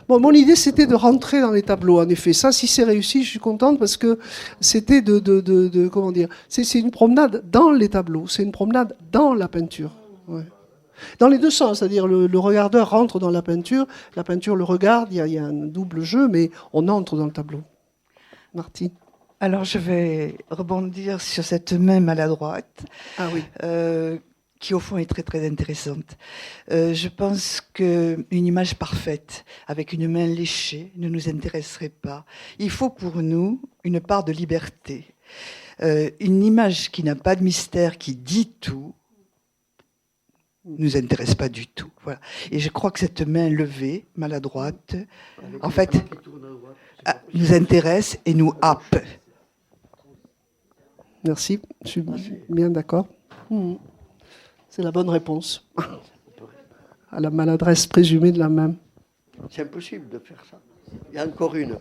[SPEAKER 3] Bon, mon idée, c'était de rentrer dans les tableaux, en effet. Ça, si c'est réussi, je suis contente parce que c'était comment dire, c'est une promenade dans les tableaux, c'est une promenade dans la peinture. Ouais. Dans les deux sens, c'est-à-dire le regardeur rentre dans la peinture le regarde, il y a un double jeu, mais on entre dans le tableau. Martine.
[SPEAKER 6] Alors, je vais rebondir sur cette main maladroite.
[SPEAKER 3] Ah oui.
[SPEAKER 6] Qui au fond est très très intéressante. Je pense qu'une image parfaite, avec une main léchée, ne nous intéresserait pas. Il faut pour nous une part de liberté. Une image qui n'a pas de mystère, qui dit tout, nous intéresse pas du tout. Voilà. Et je crois que cette main levée, maladroite, en fait, nous intéresse et nous happe.
[SPEAKER 3] Merci, je suis bien d'accord. C'est la bonne réponse à la maladresse présumée de la main.
[SPEAKER 2] C'est impossible de faire ça. Il y a encore une.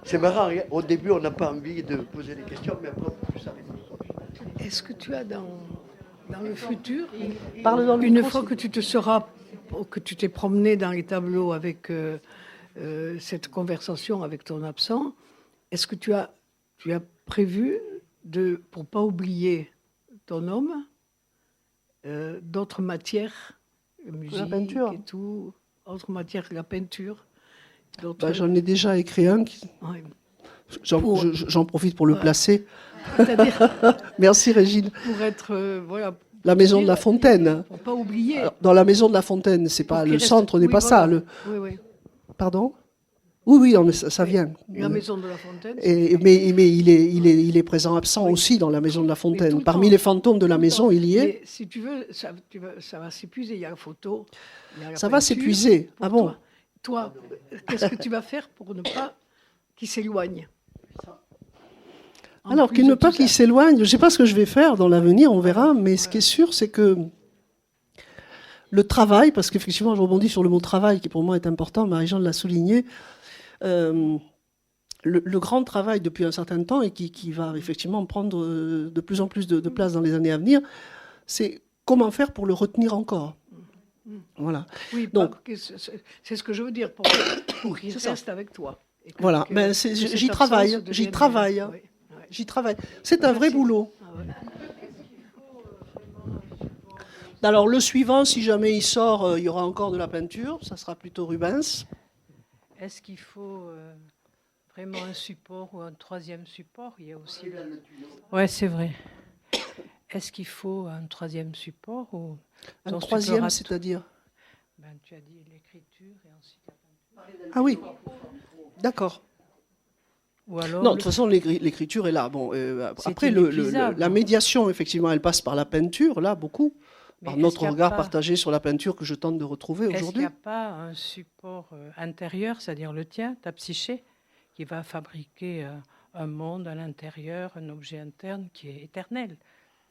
[SPEAKER 2] C'est marrant, au début on n'a pas envie de poser des questions, mais après on peut plus arrêter.
[SPEAKER 7] Est-ce que tu as dans le futur,
[SPEAKER 3] Parle dans le
[SPEAKER 7] une
[SPEAKER 3] micro,
[SPEAKER 7] fois que tu t'es promené dans les tableaux avec cette conversation avec ton absent, est-ce que tu as prévu pour pas oublier ton homme, d'autres matières, musique
[SPEAKER 3] la peinture.
[SPEAKER 7] et tout, autres matières que la peinture.
[SPEAKER 3] J'en ai déjà écrit un.
[SPEAKER 7] Ouais.
[SPEAKER 3] J'en profite pour le placer.
[SPEAKER 7] C'est-à-dire
[SPEAKER 3] Merci Régine.
[SPEAKER 7] pour être
[SPEAKER 3] La maison de la Fontaine.
[SPEAKER 7] pour pas oublier.
[SPEAKER 3] Alors, dans la maison de la Fontaine, c'est pas
[SPEAKER 7] Pour
[SPEAKER 3] le
[SPEAKER 7] qu'il reste-
[SPEAKER 3] centre, n'est
[SPEAKER 7] oui,
[SPEAKER 3] pas ça.
[SPEAKER 7] voilà. Oui.
[SPEAKER 3] Pardon. Oui, non, mais ça vient.
[SPEAKER 7] La maison de la Fontaine.
[SPEAKER 3] Mais il est présent absent aussi dans la maison de la
[SPEAKER 7] tout
[SPEAKER 3] Fontaine.
[SPEAKER 7] le
[SPEAKER 3] Parmi
[SPEAKER 7] temps.
[SPEAKER 3] les fantômes de la
[SPEAKER 7] Tout le
[SPEAKER 3] maison,
[SPEAKER 7] temps.
[SPEAKER 3] il y est.
[SPEAKER 7] Mais si tu veux, ça va s'épuiser. Il y a la photo. Il y a la
[SPEAKER 3] Ça va
[SPEAKER 7] peinture.
[SPEAKER 3] s'épuiser.
[SPEAKER 7] Pour
[SPEAKER 3] Ah bon?
[SPEAKER 7] Toi, qu'est-ce que tu vas faire pour ne pas qu'il s'éloigne? En
[SPEAKER 3] Alors,
[SPEAKER 7] plus
[SPEAKER 3] qu'il
[SPEAKER 7] de
[SPEAKER 3] ne pas
[SPEAKER 7] tout
[SPEAKER 3] qu'il
[SPEAKER 7] ça.
[SPEAKER 3] s'éloigne, je ne sais pas ce que je vais faire dans l'avenir, on verra, mais ce qui est sûr, c'est que le travail, parce qu'effectivement, je rebondis sur le mot travail, qui pour moi est important, Marie-Jeanne l'a souligné, le grand travail depuis un certain temps, et qui va effectivement prendre de plus en plus de place dans les années à venir, c'est comment faire pour le retenir encore. Voilà.
[SPEAKER 7] Oui,
[SPEAKER 3] Donc-
[SPEAKER 7] c'est ce que je veux dire, pour qu'il
[SPEAKER 3] C'est ça.
[SPEAKER 7] reste avec toi. Et que-
[SPEAKER 3] Voilà.
[SPEAKER 7] que-
[SPEAKER 3] Ben,
[SPEAKER 7] que
[SPEAKER 3] j'y
[SPEAKER 7] cette
[SPEAKER 3] travaille,
[SPEAKER 7] absence
[SPEAKER 3] j'y
[SPEAKER 7] devienne-
[SPEAKER 3] travaille.
[SPEAKER 7] Oui, oui.
[SPEAKER 3] J'y travaille. C'est un vrai
[SPEAKER 7] Merci.
[SPEAKER 3] boulot.
[SPEAKER 7] Ah ouais.
[SPEAKER 3] Alors le suivant, si jamais il sort, il y aura encore de la peinture, ça sera plutôt Rubens.
[SPEAKER 7] Est-ce qu'il faut vraiment un support ou un troisième support? Il y a aussi. Ouais, c'est vrai. Est-ce qu'il faut un troisième support ou
[SPEAKER 3] Un
[SPEAKER 7] donc tu
[SPEAKER 3] troisième,
[SPEAKER 7] feras
[SPEAKER 3] c'est-à-dire
[SPEAKER 7] tu as dit l'écriture et ensuite la peinture.
[SPEAKER 3] Ah oui, d'accord.
[SPEAKER 7] Ou alors
[SPEAKER 3] Non, de toute façon, l'écriture est là. Bon,
[SPEAKER 7] C'est
[SPEAKER 3] après,
[SPEAKER 7] inépuisable.
[SPEAKER 3] la médiation, effectivement, elle passe par la peinture, là, beaucoup.
[SPEAKER 7] Mais
[SPEAKER 3] Par
[SPEAKER 7] est-ce
[SPEAKER 3] notre
[SPEAKER 7] qu'il y a
[SPEAKER 3] regard
[SPEAKER 7] pas-
[SPEAKER 3] partagé sur la peinture que je tente de retrouver
[SPEAKER 7] Est-ce qu'il n'y
[SPEAKER 3] aujourd'hui.
[SPEAKER 7] a pas un support intérieur, c'est-à-dire le tien, ta psyché, qui va fabriquer un monde à l'intérieur, un objet interne qui est éternel?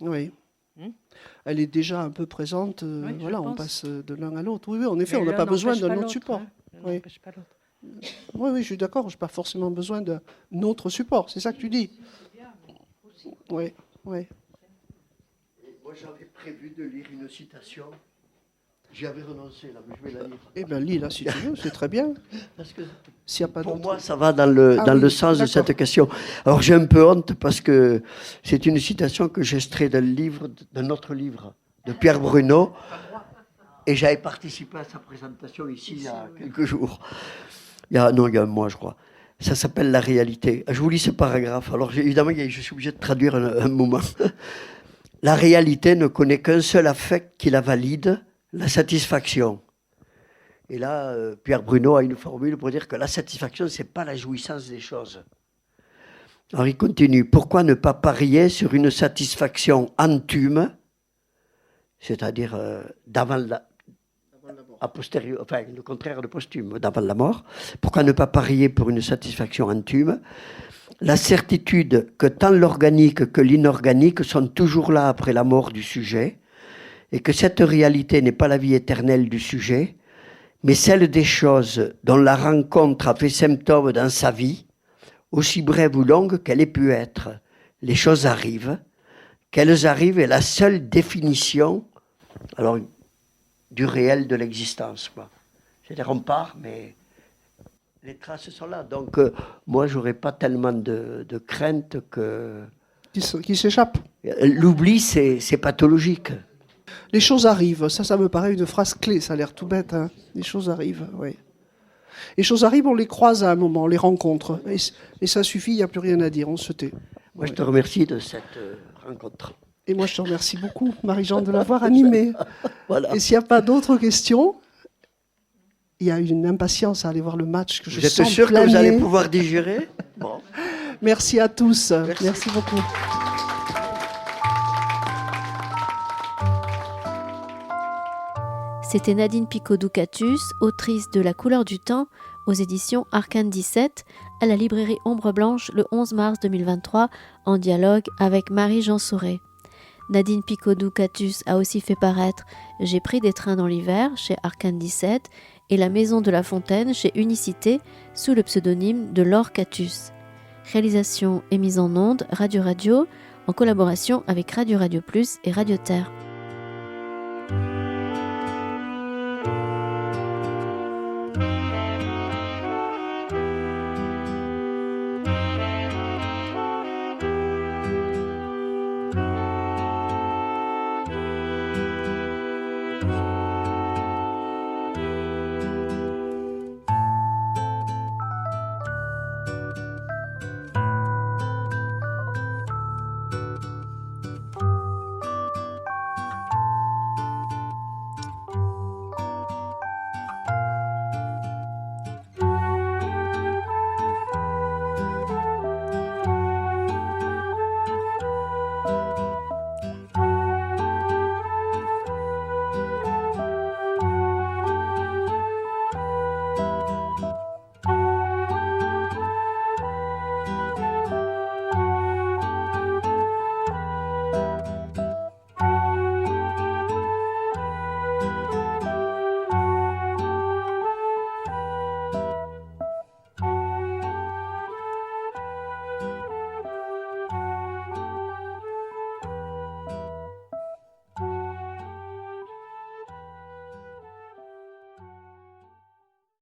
[SPEAKER 3] Oui.
[SPEAKER 7] Hmm.
[SPEAKER 3] Elle est déjà un peu présente.
[SPEAKER 7] Oui, je
[SPEAKER 3] voilà, on
[SPEAKER 7] pense.
[SPEAKER 3] passe de l'un à l'autre. Oui, oui, en effet,
[SPEAKER 7] Mais
[SPEAKER 3] on n'a
[SPEAKER 7] l'un
[SPEAKER 3] pas besoin
[SPEAKER 7] n'empêche
[SPEAKER 3] d'un
[SPEAKER 7] pas
[SPEAKER 3] autre
[SPEAKER 7] l'autre,
[SPEAKER 3] support.
[SPEAKER 7] hein. L'un
[SPEAKER 3] Oui.
[SPEAKER 7] n'empêche pas l'autre.
[SPEAKER 3] Oui, oui, je suis d'accord. Je n'ai pas forcément besoin d'un autre support. C'est ça que tu dis. Oui, oui.
[SPEAKER 2] Moi j'avais prévu de lire une citation. J'y avais renoncé là, mais je vais la lire.
[SPEAKER 3] Eh bien, lis là si tu veux, c'est très bien.
[SPEAKER 2] Parce que
[SPEAKER 3] S'il n'y a pas
[SPEAKER 2] pour
[SPEAKER 3] d'autre.
[SPEAKER 2] moi, ça va dans le,
[SPEAKER 3] Ah
[SPEAKER 2] dans
[SPEAKER 3] oui,
[SPEAKER 2] le sens de
[SPEAKER 3] d'accord.
[SPEAKER 2] cette question. Alors j'ai un peu honte parce que c'est une citation que j'ai extraite d'un autre livre, de Pierre Bruno. Et j'avais participé à sa présentation ici il y a quelques jours. Il y a un mois, je crois. Ça s'appelle La réalité. Je vous lis ce paragraphe. Alors évidemment, je suis obligé de traduire un moment. La réalité ne connaît qu'un seul affect qui la valide, la satisfaction. Et là, Pierre Bruno a une formule pour dire que la satisfaction, ce n'est pas la jouissance des choses. Alors il continue. Pourquoi ne pas parier sur une satisfaction antume, c'est-à-dire d'avant la a posteriori, enfin le contraire de posthume, d'avant la mort. Pourquoi ne pas parier pour une satisfaction antume? La certitude que tant l'organique que l'inorganique sont toujours là après la mort du sujet, et que cette réalité n'est pas la vie éternelle du sujet, mais celle des choses dont la rencontre a fait symptôme dans sa vie, aussi brève ou longue qu'elle ait pu être. Les choses arrivent. Qu'elles arrivent est la seule définition alors, du réel de l'existence. C'est-à-dire on part, mais les traces sont là. Donc moi, j'aurais pas tellement de crainte que...
[SPEAKER 3] Qui s'échappe.
[SPEAKER 2] L'oubli, c'est pathologique.
[SPEAKER 3] Les choses arrivent, ça me paraît une phrase clé, ça a l'air tout bête. Hein. Les choses arrivent, oui. Les choses arrivent, on les croise à un moment, on les rencontre. Et ça suffit, il n'y a plus rien à dire, on se tait.
[SPEAKER 2] Moi, je te remercie de cette rencontre.
[SPEAKER 3] Et moi, je te remercie beaucoup, Marie-Jeanne, de l'avoir animée.
[SPEAKER 2] Voilà.
[SPEAKER 3] Et s'il n'y a pas d'autres questions, il y a une impatience à aller voir le match que je sens
[SPEAKER 2] Vous êtes sûr
[SPEAKER 3] planer.
[SPEAKER 2] que vous allez pouvoir digérer? Bon.
[SPEAKER 3] Merci à tous. Merci beaucoup.
[SPEAKER 1] C'était Nadine Picodou-Catus, autrice de La couleur du temps, aux éditions Arcane 17, à la librairie Ombre Blanche le 11 mars 2023, en dialogue avec Marie-Jean Sauret. Nadine Picodou-Catus a aussi fait paraître J'ai pris des trains dans l'hiver chez Arcane 17 et La Maison de la Fontaine chez Unicité sous le pseudonyme de Laure Catus. Réalisation et mise en onde Radio en collaboration avec Radio Plus et Radio Terre.